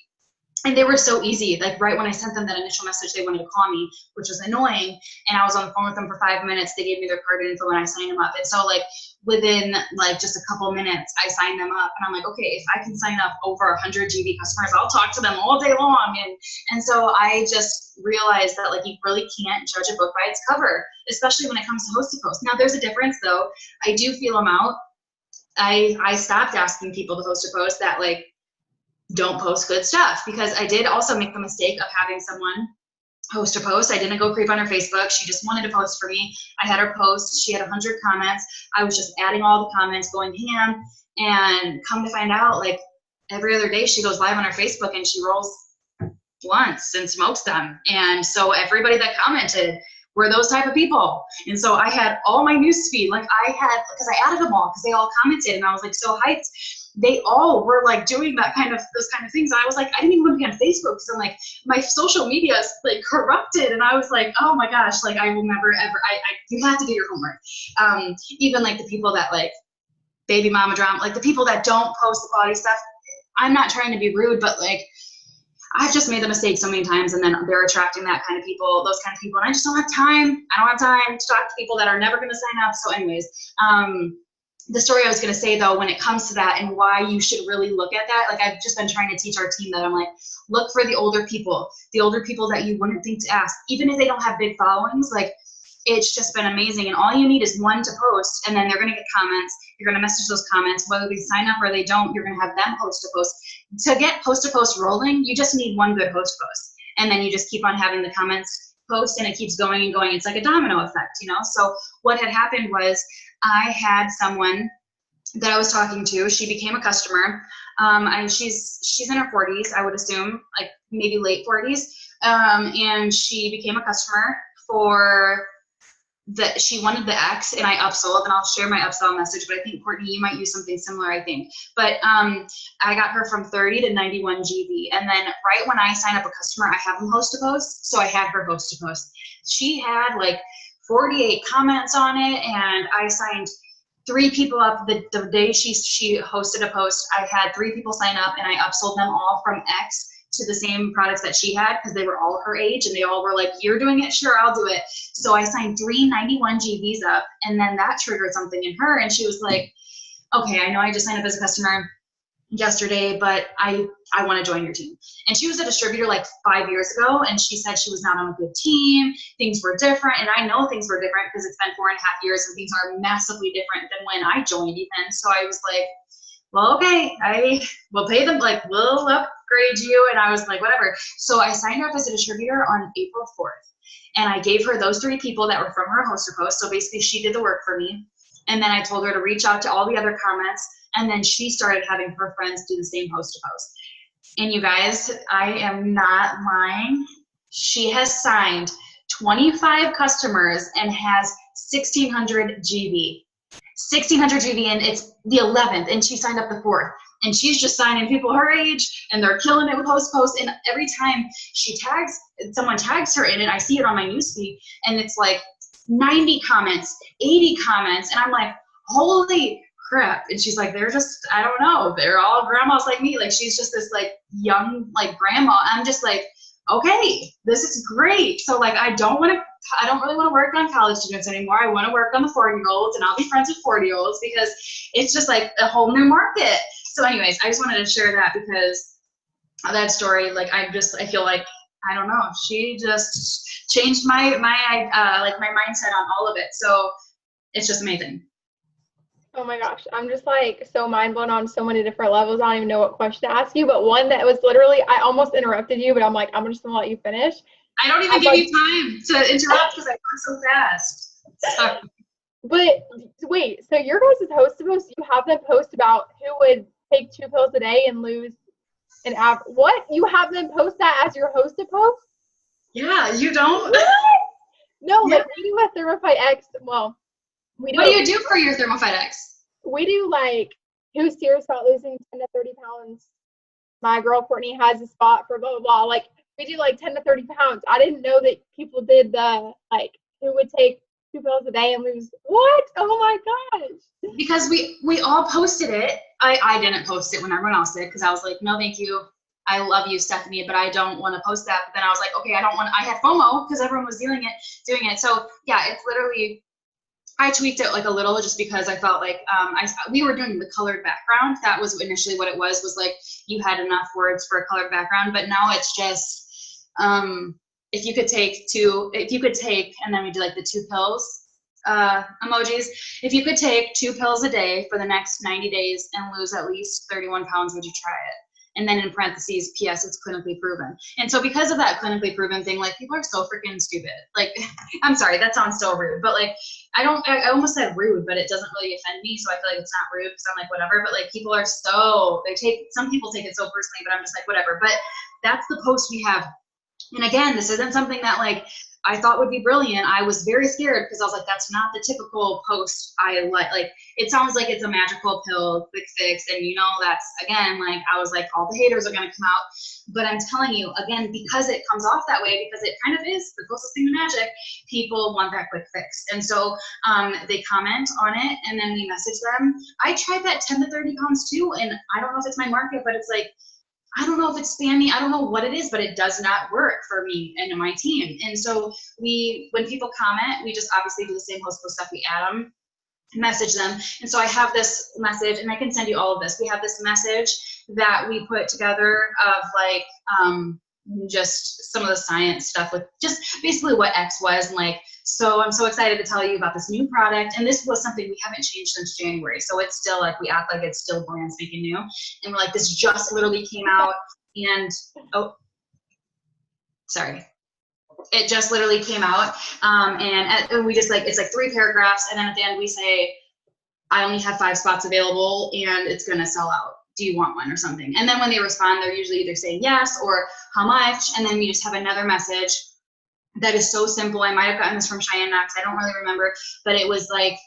Speaker 1: And they were so easy. Like, right when I sent them that initial message, they wanted to call me, which was annoying. And I was on the phone with them for 5 minutes. They gave me their card info, and I signed them up. And so like within like just a couple minutes, I signed them up. And I'm like, okay, if I can sign up over 100 GV customers, I'll talk to them all day long. And so I just realized that like, you really can't judge a book by its cover, especially when it comes to host to post. Now, there's a difference though. I do feel them out. I stopped asking people to host to post that like don't post good stuff, because I did also make the mistake of having someone host a post. I didn't go creep on her Facebook. She just wanted to post for me. I had her post. She had 100 comments. I was just adding all the comments, going ham, and come to find out, like, every other day she goes live on her Facebook and she rolls blunts and smokes them. And so everybody that commented were those type of people. And so I had all my newsfeed, like because I added them all because they all commented, and I was like so hyped. They all were like doing those kind of things. And I was like, I didn't even want to be on Facebook because I'm like, my social media is like corrupted. And I was like, oh my gosh, like I will never ever, you have to do your homework. Even like the people that like baby mama drama, like the people that don't post the quality stuff, I'm not trying to be rude, but like, I've just made the mistake so many times, and then they're attracting that kind of people, those kind of people. And I just don't have time. I don't have time to talk to people that are never going to sign up. So anyways, the story I was going to say though, when it comes to that and why you should really look at that, like I've just been trying to teach our team that I'm like, look for the older people that you wouldn't think to ask, even if they don't have big followings. Like, it's just been amazing. And all you need is one to post, and then they're going to get comments. You're going to message those comments, whether they sign up or they don't, you're going to have them post to post. To get post to post rolling, you just need one good host post. And then you just keep on having the comments post, and it keeps going and going. It's like a domino effect, you know? So what had happened was I had someone that I was talking to. She became a customer. She's in her 40s, I would assume, like maybe late 40s. And she became a customer for she wanted the X, and I upsold, and I'll share my upsell message, but I think Courtney, you might use something similar, I think. But I got her from 30 to 91 GV. And then right when I sign up a customer, I have them host to post. So I had her host to post. She had like 48 comments on it, and I signed 3 people up the day she hosted a post. I had 3 people sign up, and I upsold them all from X to the same products that she had, because they were all her age, and they all were like, you're doing it, sure, I'll do it. So I signed 3 91 GVs up, and then that triggered something in her, and she was like, okay, I know I just signed up as a customer yesterday, but I want to join your team. And she was a distributor like 5 years ago, and she said she was not on a good team, things were different, and I know things were different because it's been 4.5 years, and things are massively different than when I joined even. So I was like, well, okay, I will pay them, like, we'll upgrade you. And I was like, whatever. So I signed her up as a distributor on April 4th. And I gave her those 3 people that were from her host to post. So basically she did the work for me. And then I told her to reach out to all the other comments. And then she started having her friends do the same host to post. And you guys, I am not lying. She has signed 25 customers and has 1,600 GV. 1,600 GV, and it's the 11th, and she signed up the 4th. And she's just signing people her age, and they're killing it with host posts. And every time someone tags her in it, I see it on my newsfeed, and it's like 90 comments, 80 comments, and I'm like, holy crap. And she's like, they're just, I don't know, they're all grandmas like me. Like, she's just this like young like grandma. I'm just like, okay, this is great. So like, I don't really want to work on college students anymore. I want to work on the 40-year-olds, and I'll be friends with 40-year-olds because it's just like a whole new market. So anyways, I just wanted to share that because of that story. Like, I feel like, I don't know, she just changed my mindset on all of it. So it's just amazing.
Speaker 2: Oh my gosh, I'm just like so mind blown on so many different levels. I don't even know what question to ask you, but one that was literally, I almost interrupted you, but I'm like, I'm just gonna let you finish.
Speaker 1: I don't even give you time to interrupt because I talk so fast. Sorry.
Speaker 2: But wait, so your guys' host to post, you have them post about who would take 2 pills a day and lose an average. What? You have them post that as your host to post?
Speaker 1: Yeah, you don't?
Speaker 2: What? No,
Speaker 1: Yeah.
Speaker 2: like we do a Thermophyte X. Well, we do.
Speaker 1: What do you do for your Thermophyte X?
Speaker 2: We do like who's serious about losing 10 to 30 pounds. My girl Courtney has a spot for blah blah blah. Like we do like 10 to 30 pounds. I didn't know that people did the like who would take 2 pills a day and lose what? Oh my gosh.
Speaker 1: Because we all posted it. I didn't post it when everyone else did because I was like, no, thank you. I love you, Stephanie, but I don't want to post that. But then I was like, okay, I had FOMO because everyone was doing it. So yeah, it's literally, I tweaked it like a little just because I felt like we were doing the colored background. That was initially what it was like you had enough words for a colored background, but now it's just if you could take, and then we do like the 2 pills emojis. If you could take 2 pills a day for the next 90 days and lose at least 31 pounds, would you try it? And then in parentheses, P.S. it's clinically proven. And so because of that clinically proven thing, like people are so freaking stupid. Like, I'm sorry, that sounds so rude, but like, I almost said rude, but it doesn't really offend me. So I feel like it's not rude because I'm like, whatever. But like people are some people take it so personally, but I'm just like, whatever. But that's the post we have. And again, this isn't something that like I thought would be brilliant. I was very scared because I was like, that's not the typical post I like. Like, it sounds like it's a magical pill, quick fix. And you know, that's, again, like, I was like, all the haters are going to come out. But I'm telling you, again, because it comes off that way, because it kind of is the closest thing to magic, people want that quick fix. And so they comment on it and then we message them. I tried that 10 to 30 pounds too. And I don't know if it's my market, but it's like, I don't know if it's spammy. I don't know what it is, but it does not work for me and my team. And so when people comment, we just obviously do the same host post stuff. We add them, message them. And so I have this message, and I can send you all of this. We have this message that we put together of like just some of the science stuff with just basically what X was. And like, so I'm so excited to tell you about this new product. And this was something we haven't changed since January. So it's still like, we act like it's still brand spanking new. And we're like, this just literally came out and, oh, sorry. It just literally came out. And we just like, it's like 3 paragraphs. And then at the end we say, I only have 5 spots available and it's going to sell out. Do you want one or something? And then when they respond, they're usually either saying yes or how much. And then we just have another message that is so simple. I might have gotten this from Cheyenne Knox. I don't really remember, but it was like,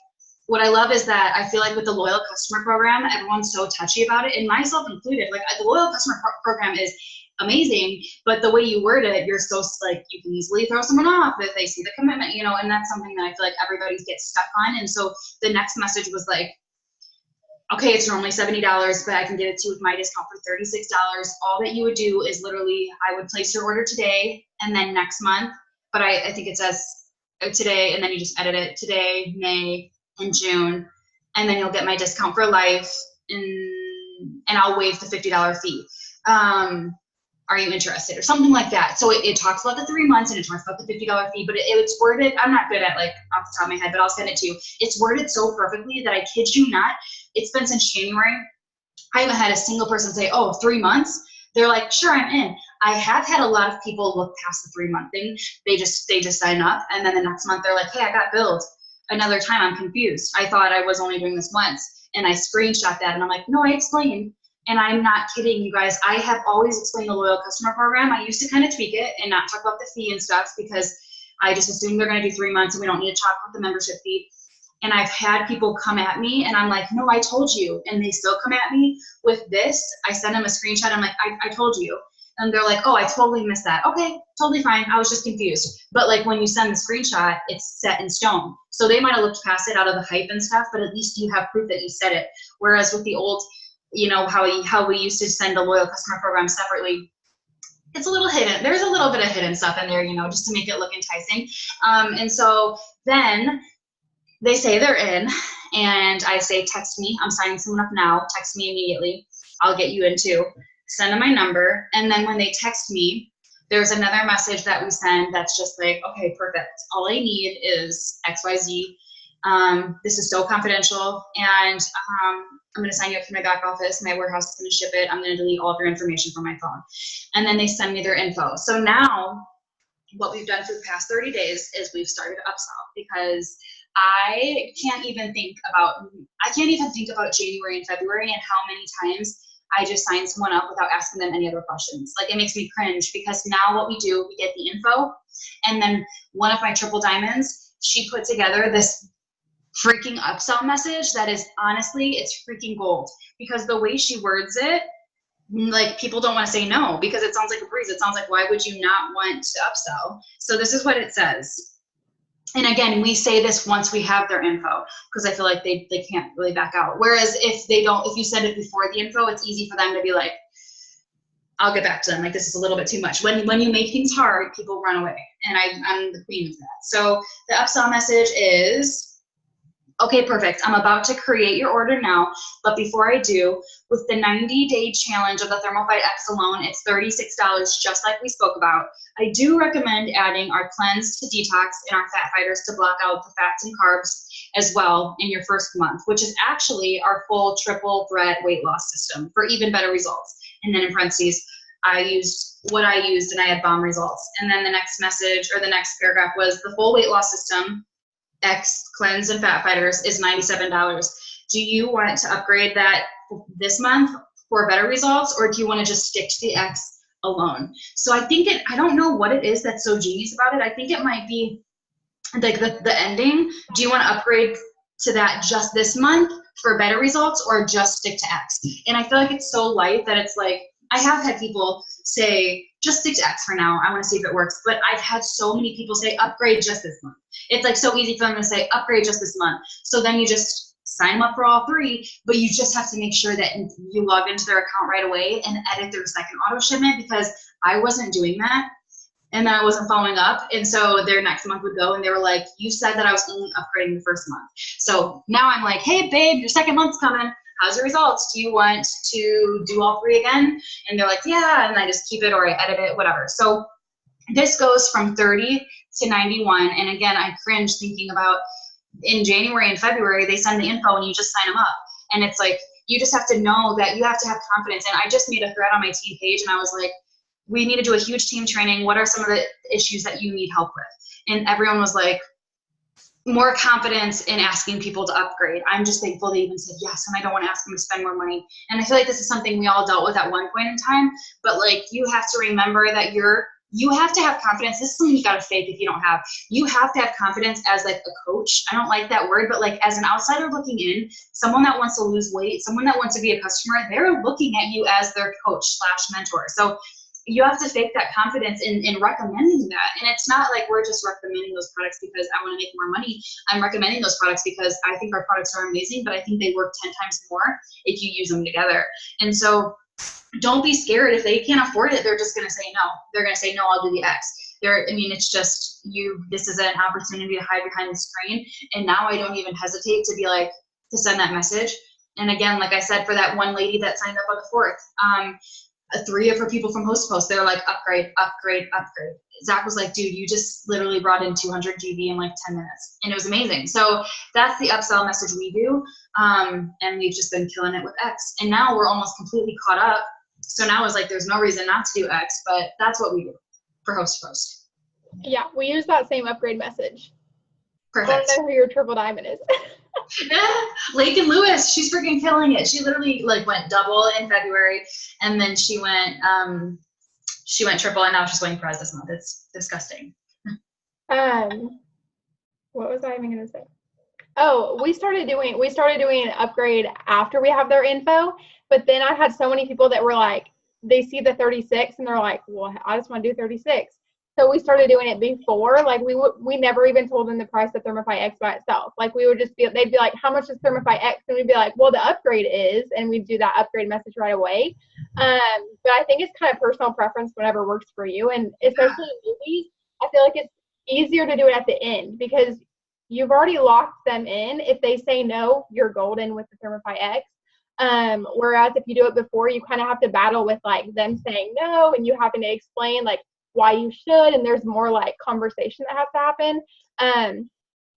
Speaker 1: what I love is that I feel like with the loyal customer program, everyone's so touchy about it, and myself included. Like, the loyal customer program is amazing, but the way you word it, you're so like, you can easily throw someone off if they see the commitment, you know, and that's something that I feel like everybody gets stuck on. And so the next message was like, okay, it's normally $70, but I can get it to you with my discount for $36. All that you would do is literally, I would place your order today and then next month, but I think it says today, and then you just edit it today, May, and June, and then you'll get my discount for life, and I'll waive the $50 fee. Are you interested, or something like that? So it talks about the 3 months and it talks about the $50 fee, but it's worded, I'm not good at like off the top of my head, but I'll send it to you. It's worded so perfectly that I kid you not, it's been since January. I haven't had a single person say, oh, 3 months. They're like, sure, I'm in. I have had a lot of people look past the 3-month thing. They just sign up, and then the next month they're like, hey, I got billed another time. I'm confused. I thought I was only doing this once. And I screenshot that, and I'm like, no, I explained. And I'm not kidding, you guys. I have always explained the loyal customer program. I used to kind of tweak it and not talk about the fee and stuff because I just assumed they're going to do 3 months and we don't need to talk about the membership fee. And I've had people come at me and I'm like, no, I told you. And they still come at me with this. I send them a screenshot. I'm like, I told you. And they're like, oh, I totally missed that. Okay, totally fine. I was just confused. But like when you send the screenshot, it's set in stone. So they might have looked past it out of the hype and stuff, but at least you have proof that you said it. Whereas with the old, you know, how we used to send a loyal customer program separately, it's a little hidden. There's a little bit of hidden stuff in there, you know, just to make it look enticing. And so then they say they're in, and I say, text me. I'm signing someone up now. Text me immediately. I'll get you in too. Send them my number. And then when they text me, there's another message that we send that's just like, okay, perfect. All I need is XYZ. This is so confidential. And I'm going to sign you up for my back office. My warehouse is going to ship it. I'm going to delete all of your information from my phone. And then they send me their info. So now what we've done for the past 30 days is we've started to upsell, because I can't even think about January and February and how many times I just signed someone up without asking them any other questions. Like, it makes me cringe, because now what we do, we get the info, and then one of my triple diamonds, she put together this freaking upsell message that is, honestly, it's freaking gold, because the way she words it, like, people don't want to say no, because it sounds like a breeze. It sounds like, why would you not want to upsell? So this is what it says. And again, we say this once we have their info, because I feel like they can't really back out. Whereas if you send it before the info, it's easy for them to be like, I'll get back to them. Like, this is a little bit too much. When you make things hard, people run away. And I'm the queen of that. So the upsell message is, okay, perfect. I'm about to create your order now, but before I do, with the 90-day challenge of the Thermofite X alone, it's $36, just like we spoke about. I do recommend adding our cleanse to detox and our fat fighters to block out the fats and carbs as well in your first month, which is actually our full triple threat weight loss system for even better results. And then in parentheses, I used what I used and I had bomb results. And then the next message, or the next paragraph, was the full weight loss system, X cleanse and fat fighters, is $97. Do you want to upgrade that this month for better results, or do you want to just stick to the X alone? So I don't know what it is that's so genius about it. I think it might be like the ending. Do you want to upgrade to that just this month for better results, or just stick to X? And I feel like it's so light that it's like, I have had people say, just stick to X for now. I want to see if it works. But I've had so many people say, upgrade just this month. It's like so easy for them to say, upgrade just this month. So then you just sign them up for all three, but you just have to make sure that you log into their account right away and edit their second auto shipment, because I wasn't doing that. And then I wasn't following up. And so their next month would go and they were like, you said that I was only upgrading the first month. So now I'm like, hey babe, your second month's coming. How's your results? Do you want to do all three again? And they're like, yeah. And I just keep it, or I edit it, whatever. So this goes from 30 to 91. And again, I cringe thinking about, in January and February, they send the info and you just sign them up. And it's like, you just have to know that you have to have confidence. And I just made a thread on my team page and I was like, we need to do a huge team training. What are some of the issues that you need help with? And everyone was like, more confidence in asking people to upgrade. I'm just thankful they even said yes, and I don't want to ask them to spend more money. And I feel like this is something we all dealt with at one point in time, but like, you have to remember that you have to have confidence. This is something you got to fake if you don't have. You have to have confidence as like a coach. I don't like that word, but like as an outsider looking in, someone that wants to lose weight, someone that wants to be a customer, they're looking at you as their coach / mentor. So you have to fake that confidence in recommending that. And it's not like we're just recommending those products because I want to make more money. I'm recommending those products because I think our products are amazing, but I think they work 10 times more if you use them together. And so don't be scared. If they can't afford it, they're just going to say no. They're going to say, no, I'll do the X. It's just this is an opportunity to hide behind the screen. And now I don't even hesitate to be like, to send that message. And again, like I said, for that one lady that signed up on the 4th, 3 of her people from Host to Post, they're like, upgrade, upgrade, upgrade. Zach was like, dude, you just literally brought in 200 GV in like 10 minutes. And it was amazing. So that's the upsell message we do. And we've just been killing it with X. And now we're almost completely caught up So now it's like, there's no reason not to do X, but that's what we do for host to host.
Speaker 2: Yeah, we use that same upgrade message.
Speaker 1: Perfect.
Speaker 2: I want to know who your triple diamond is.
Speaker 1: Lake and Lewis, she's freaking killing it. She literally like went double in February, and then she went triple, and now she's going Perez this month. It's disgusting.
Speaker 2: What was I even gonna say? Oh, we started doing an upgrade after we have their info, but then I had so many people that were like, they see the 36 and they're like, well, I just want to do 36. So we started doing it before. Like we never even told them the price of Thermify X by itself. Like we would just be, they'd be like, how much is Thermify X? And we'd be like, well, the upgrade is, and we'd do that upgrade message right away. But I think it's kind of personal preference, whatever works for you. And especially in movies, I feel like it's easier to do it at the end because you've already locked them in. If they say no, you're golden with the Thermify X. Whereas if you do it before, you kind of have to battle with like them saying no and you having to explain like why you should, and there's more like conversation that has to happen.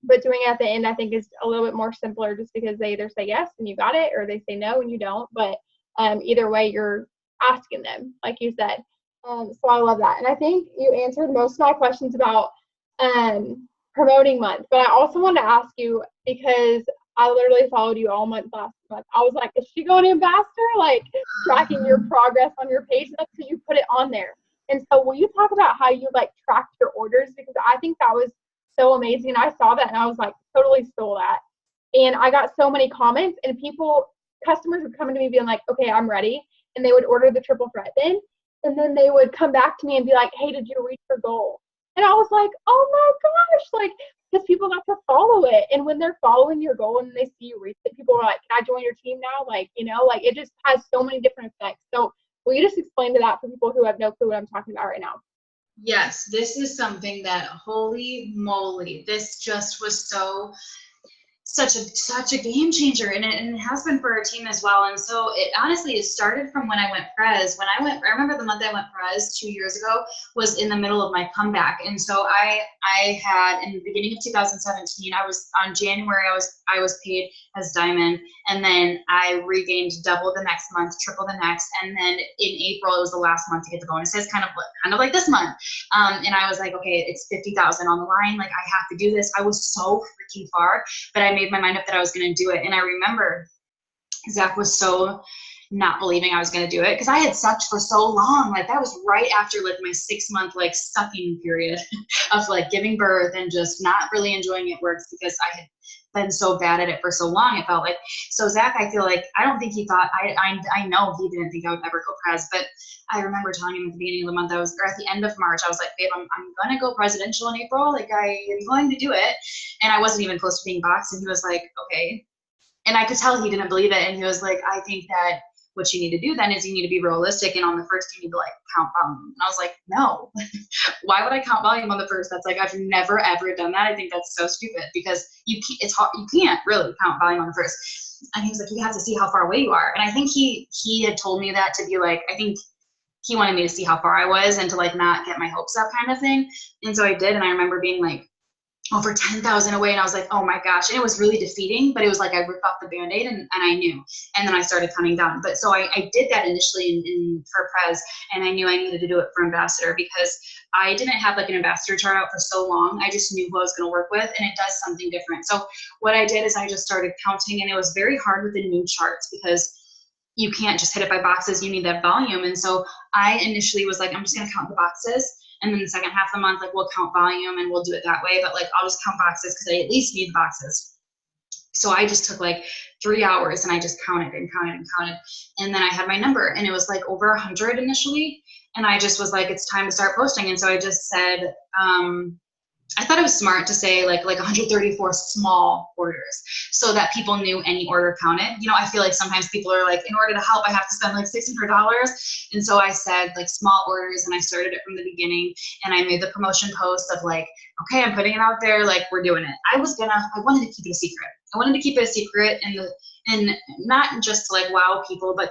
Speaker 2: But doing it at the end, I think is a little bit more simpler just because they either say yes and you got it, or they say no and you don't. But either way, you're asking them, like you said. So I love that. And I think you answered most of my questions about promoting month. But I also wanted to ask you, because I literally followed you all month last month. I was like, is she going to ambassador? Like tracking your progress on your page. That's because you put it on there. And so will you talk about how you like tracked your orders? Because I think that was so amazing. And I saw that and I was like, totally stole that. And I got so many comments, and customers would come to me being like, okay, I'm ready. And they would order the triple threat then. And then they would come back to me and be like, hey, did you reach your goal? And I was like, oh my gosh, like, because people got to follow it. And when they're following your goal and they see you reach it, people are like, can I join your team now? Like, like it just has so many different effects. So will you just explain to that for people who have no clue what I'm talking about right now?
Speaker 1: Yes, this is something that, holy moly, this just was such a game changer, and it has been for our team as well. And so it honestly, it started from when I went Prez. I remember the month I went Prez 2 years ago was in the middle of my comeback. And so I had, in the beginning of 2017, I was on January, I was paid as diamond, and then I regained double the next month, triple the next, and then in April it was the last month to get the bonuses, kind of like this month. And I was like, okay, it's 50,000 on the line, like I have to do this. I was so freaking far, but I made my mind up that I was going to do it. And I remember Zach was so not believing I was going to do it because I had sucked for so long. Like that was right after like my 6 month like sucking period of like giving birth and just not really enjoying it works because I had been so bad at it for so long. It felt like, so Zach, I feel like, I don't think he thought, I know he didn't think I would ever go Prez, but I remember telling him at the beginning of the month, or at the end of March, I was like, babe, I'm going to go presidential in April. Like I am going to do it. And I wasn't even close to being boxed. And he was like, okay. And I could tell he didn't believe it. And he was like, I think that what you need to do then is you need to be realistic. And on the first, you need to like count volume. And I was like, no, why would I count volume on the first? That's like, I've never, ever done that. I think that's so stupid because it's hard. You can't really count volume on the first. And he was like, you have to see how far away you are. And I think he had told me that to be like, I think he wanted me to see how far I was and to like not get my hopes up kind of thing. And so I did. And I remember being like, over 10,000 away. And I was like, oh my gosh. And it was really defeating, but it was like, I ripped off the Band-Aid and I knew, and then I started coming down. But so I did that initially for Prez, and I knew I needed to do it for Ambassador because I didn't have like an Ambassador chart out for so long. I just knew who I was going to work with, and it does something different. So what I did is I just started counting, and it was very hard with the new charts because you can't just hit it by boxes. You need that volume. And so I initially was like, I'm just going to count the boxes. And then the second half of the month, like we'll count volume and we'll do it that way. But like, I'll just count boxes because I at least need boxes. So I just took like 3 hours and I just counted and counted and counted. And then I had my number, and it was like over 100 initially. And I just was like, it's time to start posting. And so I just said, I thought it was smart to say like 134 small orders so that people knew any order counted. You know, I feel like sometimes people are like, in order to help, I have to spend like $600. And so I said like small orders, and I started it from the beginning, and I made the promotion post of like, okay, I'm putting it out there. Like we're doing it. I wanted to keep it a secret. I wanted to keep it a secret and not just to like wow people, but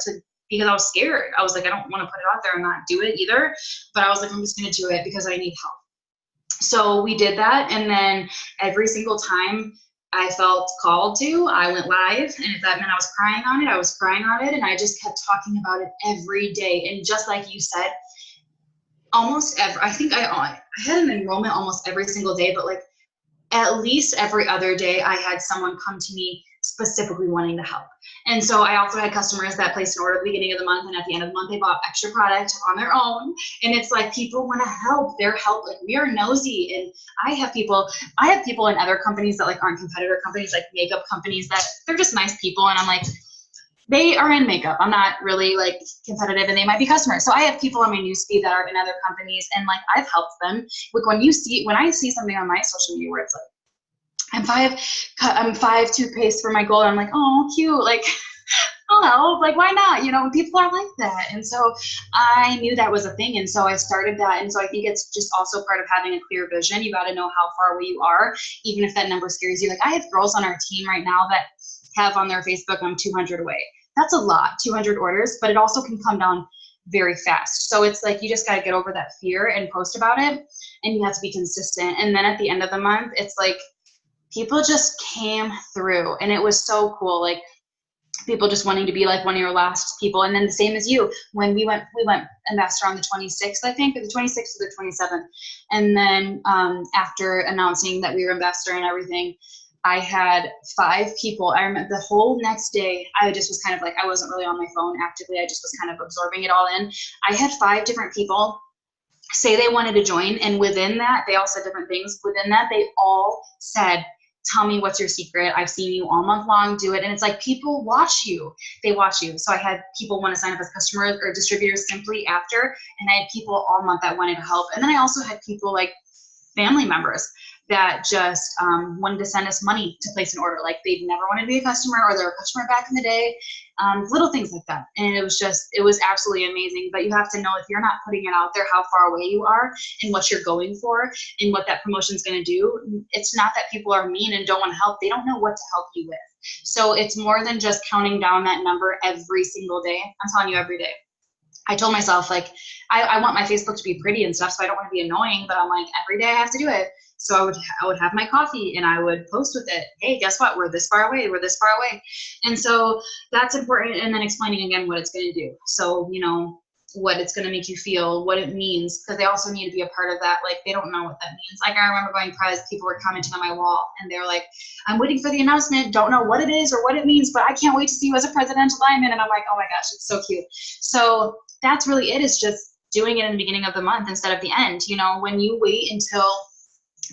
Speaker 1: because I was scared. I was like, I don't want to put it out there and not do it either. But I was like, I'm just going to do it because I need help. So we did that, and then every single time I felt called to, I went live. And if that meant I was crying on it, I was crying on it. And I just kept talking about it every day. And just like you said, almost every, I think I had an enrollment almost every single day, but like at least every other day I had someone come to me specifically wanting to help. And so I also had customers that placed an order at the beginning of the month, and at the end of the month they bought extra product on their own. And it's like, people want to help. They're like, we are nosy. And I have people in other companies that like aren't competitor companies, like makeup companies, that they're just nice people. And I'm like, they are in makeup. I'm not really like competitive, and they might be customers. So I have people on my newsfeed that are in other companies, and like I've helped them. Like when I see something on my social media where it's like, I'm five toothpaste for my goal, and I'm like, oh, cute. Like, I'll help. Like, why not? You know, people are like that. And so I knew that was a thing. And so I started that. And so I think it's just also part of having a clear vision. You got to know how far away you are, even if that number scares you. Like, I have girls on our team right now that have on their Facebook, I'm 200 away. That's a lot, 200 orders, but it also can come down very fast. So it's like, you just got to get over that fear and post about it, and you have to be consistent. And then at the end of the month, it's like, people just came through, and it was so cool. Like, people just wanting to be like one of your last people. And then the same as you, when we went ambassador on the 26th, I think, or the 26th or the 27th. And then after announcing that we were ambassador and everything, I had 5 people. I remember the whole next day, I just was kind of like, I wasn't really on my phone actively. I just was kind of absorbing it all in. I had 5 different people say they wanted to join. And within that, they all said different things. Within that, they all said, tell me what's your secret. I've seen you all month long do it. And it's like, people watch you. They watch you. So I had people want to sign up as customers or distributors simply after, and I had people all month that wanted to help. And then I also had people like family members that just wanted to send us money to place an order. Like, they've never wanted to be a customer, or they're a customer back in the day, little things like that. And it was absolutely amazing. But you have to know, if you're not putting it out there, how far away you are and what you're going for and what that promotion is going to do. It's not that people are mean and don't want to help. They don't know what to help you with. So it's more than just counting down that number every single day. I'm telling you, every day. I told myself, like, I want my Facebook to be pretty and stuff, so I don't want to be annoying, but I'm like, every day I have to do it. So I would have my coffee and I would post with it. Hey, guess what? We're this far away. We're this far away. And so that's important. And then explaining again what it's going to do. So, you know, what it's going to make you feel, what it means, because they also need to be a part of that. Like, they don't know what that means. Like, I remember going prez, people were commenting on my wall, and they were like, I'm waiting for the announcement, don't know what it is or what it means, but I can't wait to see you as a presidential diamond. And I'm like, oh my gosh, it's so cute. So that's really it, is just doing it in the beginning of the month instead of the end. You know, when you wait until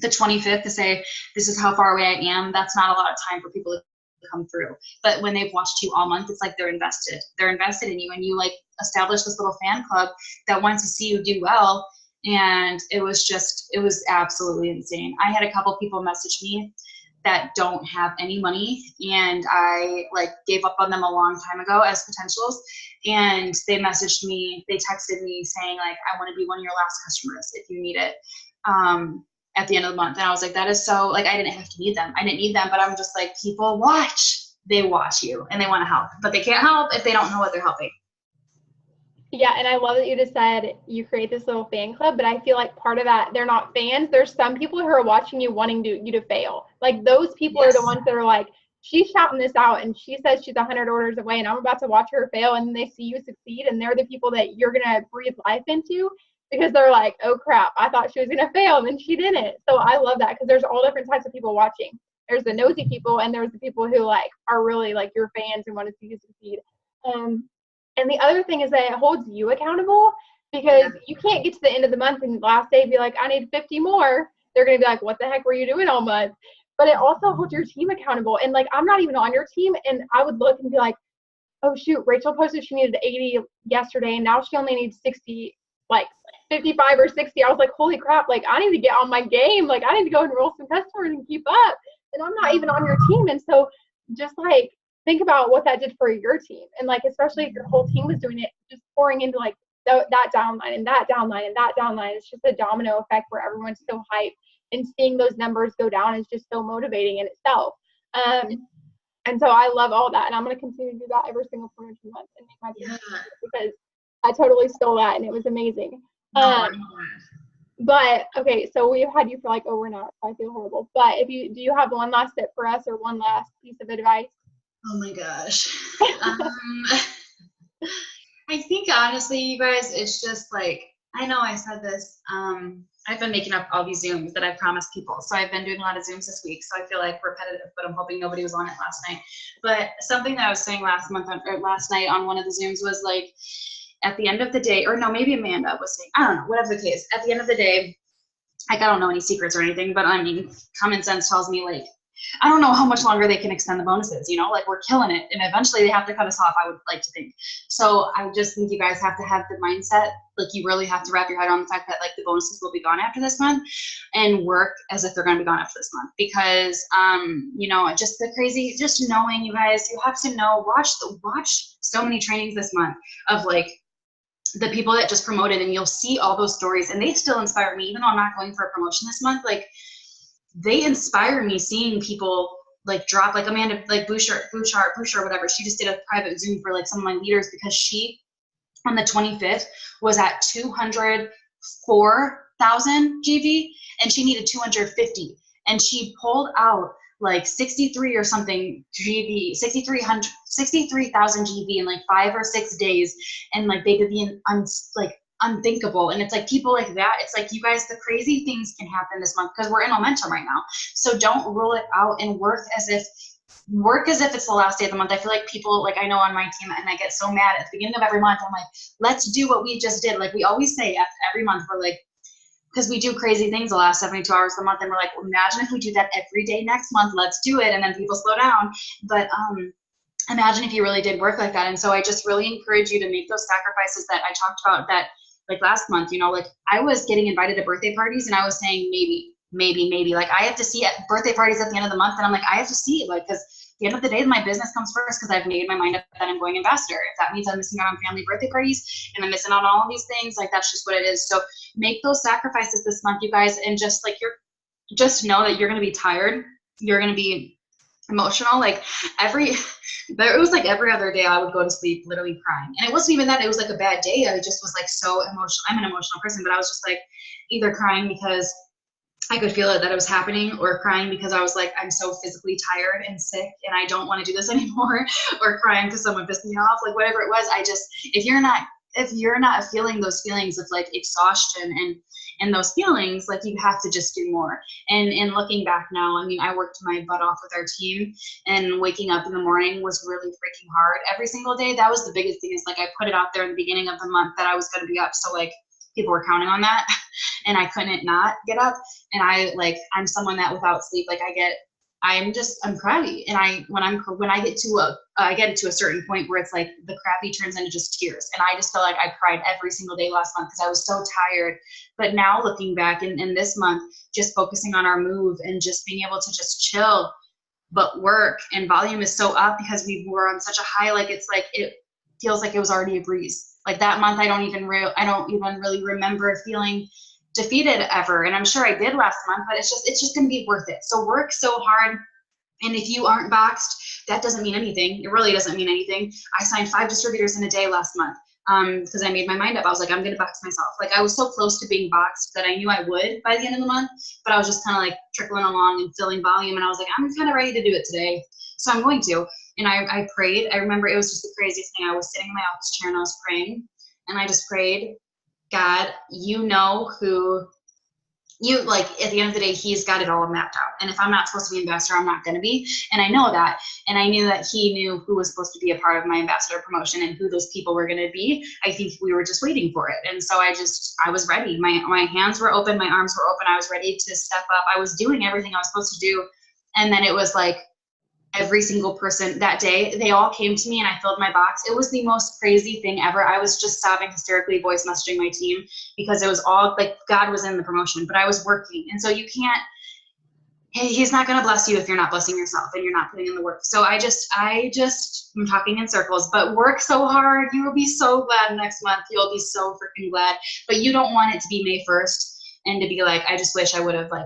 Speaker 1: the 25th to say, this is how far away I am, that's not a lot of time for people to come through. But when they've watched you all month, it's like they're invested in you, and you like establish this little fan club that wants to see you do well. And it was absolutely insane. I had a couple people message me that don't have any money, and I like gave up on them a long time ago as potentials. And they messaged me, they texted me saying like, I want to be one of your last customers if you need it. At the end of the month. And I was like, that is so, like, I didn't have to need them. I didn't need them, but I'm just like, people watch. They watch you and they want to help, but they can't help if they don't know what they're helping.
Speaker 2: Yeah, and I love that you just said you create this little fan club, but I feel like part of that, they're not fans. There's some people who are watching you wanting you to fail. Like, those people
Speaker 1: Yes.
Speaker 2: are the ones that are like, she's shouting this out and she says she's 100 orders away and I'm about to watch her fail, and then they see you succeed, and they're the people that you're going to breathe life into, because they're like, oh crap, I thought she was going to fail and then she didn't. So I love that, because there's all different types of people watching. There's the nosy people, and there's the people who like are really like your fans and want to see you succeed. And the other thing is that it holds you accountable, because you can't get to the end of the month and last day be like, I need 50 more. They're going to be like, what the heck were you doing all month? But it also holds your team accountable. And like, I'm not even on your team, and I would look and be like, oh shoot, Rachel posted she needed 80 yesterday and now she only needs 60, like 55 or 60. I was like, holy crap, like I need to get on my game. Like I need to go enroll some customers and keep up. And I'm not even on your team. And so just like think about what that did for your team. And like, especially if your whole team was doing it, just pouring into like that downline and that downline and that downline. It's just a domino effect where everyone's so hyped, and seeing those numbers go down is just so motivating in itself. And so I love all that, and I'm going to continue to do that every single promotion month and make my team because I totally stole that and it was amazing. But okay, so we've had you for like over an hour. I feel horrible. But do you have one last tip for us or one last piece of advice?
Speaker 1: Oh my gosh. I think honestly, you guys, it's just like, I know I said this. I've been making up all these Zooms that I promised people. So I've been doing a lot of Zooms this week. So I feel like repetitive, but I'm hoping nobody was on it last night. But something that I was saying last night on one of the Zooms was like, at the end of the day, or no, maybe Amanda was saying, I don't know, whatever the case, at the end of the day, like, I don't know any secrets or anything, but I mean, common sense tells me, like, I don't know how much longer they can extend the bonuses, you know, like, we're killing it. And eventually they have to cut us off, I would like to think. So I just think you guys have to have the mindset, like, you really have to wrap your head on the fact that, like, the bonuses will be gone after this month, and work as if they're going to be gone after this month. Because, you know, just knowing, you guys, you have to know, watch so many trainings this month of, like, the people that just promoted, and you'll see all those stories, and they still inspire me, even though I'm not going for a promotion this month. Like, they inspire me seeing people like drop, like Amanda, like Bouchard, whatever. She just did a private Zoom for like some of my leaders because she, on the 25th, was at 204,000 GV and she needed 250. And she pulled out like 63 or something GV, 63,000 GV in like 5 or 6 days. And like they did the unthinkable. And it's like people like that, it's like, you guys, the crazy things can happen this month because we're in momentum right now. So don't rule it out and work as if it's the last day of the month. I feel like people, like I know on my team, and I get so mad at the beginning of every month, I'm like, let's do what we just did. Like we always say every month, we're like, because we do crazy things the last 72 hours of the month, and we're like, well, imagine if we do that every day next month, let's do it. And then people slow down. But imagine if you really did work like that. And so I just really encourage you to make those sacrifices that I talked about that, like last month, you know, like I was getting invited to birthday parties and I was saying maybe, like I have to see at birthday parties at the end of the month. And I'm like, I have to see, like, because at the end of the day, my business comes first, because I've made my mind up that I'm going ambassador. If that means I'm missing out on family birthday parties and I'm missing out on all of these things, like that's just what it is. So make those sacrifices this month, you guys, and just like just know that you're going to be tired. You're going to be emotional. Like it was like every other day I would go to sleep literally crying. And it wasn't even that it was like a bad day. I just was like so emotional. I'm an emotional person, but I was just like either crying because I could feel it that it was happening, or crying because I was like, I'm so physically tired and sick and I don't want to do this anymore, or crying because someone pissed me off, like whatever it was. If you're not feeling those feelings of like exhaustion and those feelings, like you have to just do more. And looking back now, I mean, I worked my butt off with our team, and waking up in the morning was really freaking hard every single day. That was the biggest thing, is like I put it out there in the beginning of the month that I was going to be up. So like people were counting on that and I couldn't not get up. And I'm someone that without sleep, like I'm crabby. And when I get to a certain point where it's like the crabby turns into just tears. And I just felt like I cried every single day last month because I was so tired. But now looking back in this month, just focusing on our move and just being able to just chill, but work, and volume is so up because we were on such a high. Like it's like, it feels like it was already a breeze. Like that month, I don't even really remember feeling defeated ever. And I'm sure I did last month, but it's just going to be worth it. So work so hard. And if you aren't boxed, that doesn't mean anything. It really doesn't mean anything. I signed 5 distributors in a day last month because I made my mind up. I was like, I'm going to box myself. Like I was so close to being boxed that I knew I would by the end of the month, but I was just kind of like trickling along and filling volume. And I was like, I'm kind of ready to do it today. So I'm going to. And I prayed. I remember it was just the craziest thing. I was sitting in my office chair and I was praying, and I just prayed, God, you know who you, like, at the end of the day, he's got it all mapped out. And if I'm not supposed to be ambassador, I'm not going to be. And I know that. And I knew that he knew who was supposed to be a part of my ambassador promotion and who those people were going to be. I think we were just waiting for it. And so I was ready. My hands were open. My arms were open. I was ready to step up. I was doing everything I was supposed to do. And then it was like, every single person that day, they all came to me and I filled my box. It was the most crazy thing ever. I was just sobbing hysterically, voice messaging my team, because it was all like God was in the promotion, but I was working. And so you can't, he's not going to bless you if you're not blessing yourself and you're not putting in the work. So I'm talking in circles, but work so hard. You will be so glad next month. You'll be so freaking glad, but you don't want it to be May 1st and to be like, I just wish I would have like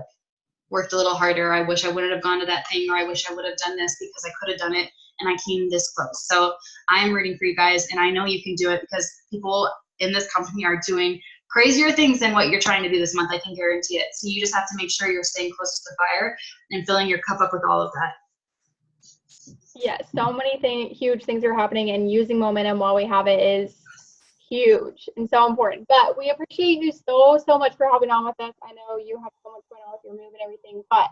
Speaker 1: worked a little harder. I wish I wouldn't have gone to that thing, or I wish I would have done this because I could have done it and I came this close. So I'm rooting for you guys, and I know you can do it because people in this company are doing crazier things than what you're trying to do this month. I can guarantee it. So you just have to make sure you're staying close to the fire and filling your cup up with all of that.
Speaker 2: Yes, so many huge things are happening, and using momentum while we have it is huge and so important. But we appreciate you so much for helping on with us. I know you have so much going on with your move and everything, but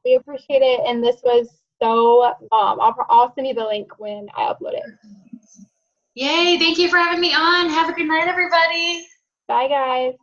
Speaker 2: we appreciate it. And this was so I'll send you the link when I upload it.
Speaker 1: Yay, thank you for having me on. Have a good night, everybody.
Speaker 2: Bye, guys.